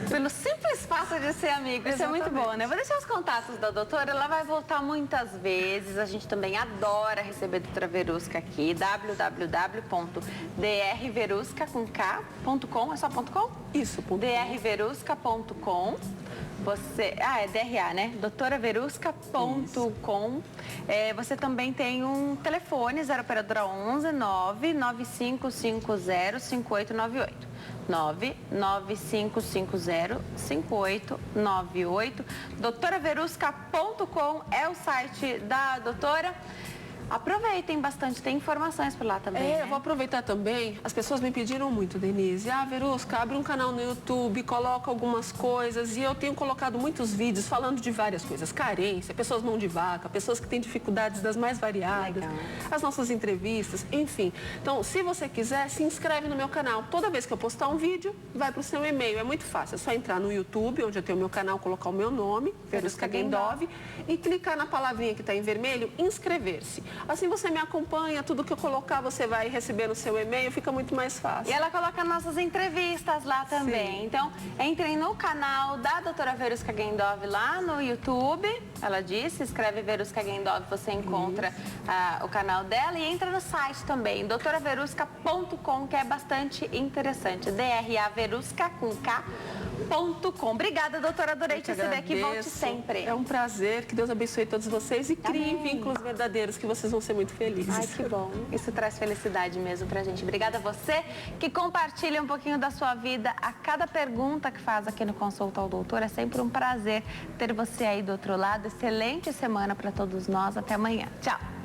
Pelo simples fato de ser amigo. Isso é muito bom, né? Vou deixar os contatos da doutora, ela vai voltar muitas vezes. A gente também adora receber a doutora Verusca aqui, www.drverusca.com, é só .com? Isso, drverusca.com. Você, é DRA, né? doutoraverusca.com. Você também tem um telefone, 0 operadora 11 99550 5898. 995505898. doutoraverusca.com é o site da doutora. Aproveitem bastante, tem informações por lá também, né? Eu vou aproveitar também, as pessoas me pediram muito, Denise, Verusca, abre um canal no YouTube, coloca algumas coisas, e eu tenho colocado muitos vídeos falando de várias coisas, carência, pessoas mão de vaca, pessoas que têm dificuldades das mais variadas, as nossas entrevistas, enfim. Então, se você quiser, se inscreve no meu canal. Toda vez que eu postar um vídeo, vai para o seu e-mail, é muito fácil, é só entrar no YouTube, onde eu tenho o meu canal, colocar o meu nome, Verusca Gendov, e clicar na palavrinha que está em vermelho, inscrever-se. Assim você me acompanha, tudo que eu colocar você vai receber no seu e-mail, fica muito mais fácil. E ela coloca nossas entrevistas lá também. Sim. Então, entrem no canal da doutora Verusca Gendov lá no YouTube. Ela disse, escreve Verusca Gendov, você encontra o canal dela, e entra no site também, doutoraverusca.com, que é bastante interessante. Verusca com K.com. Obrigada, doutora, adorei te receber aqui, volte sempre. É um prazer, que Deus abençoe todos vocês e criem vínculos verdadeiros, que vocês vão ser muito felizes. Ai, que bom. Isso traz felicidade mesmo pra gente. Obrigada a você que compartilha um pouquinho da sua vida a cada pergunta que faz aqui no Consulta ao Doutor. É sempre um prazer ter você aí do outro lado. Excelente semana para todos nós. Até amanhã. Tchau.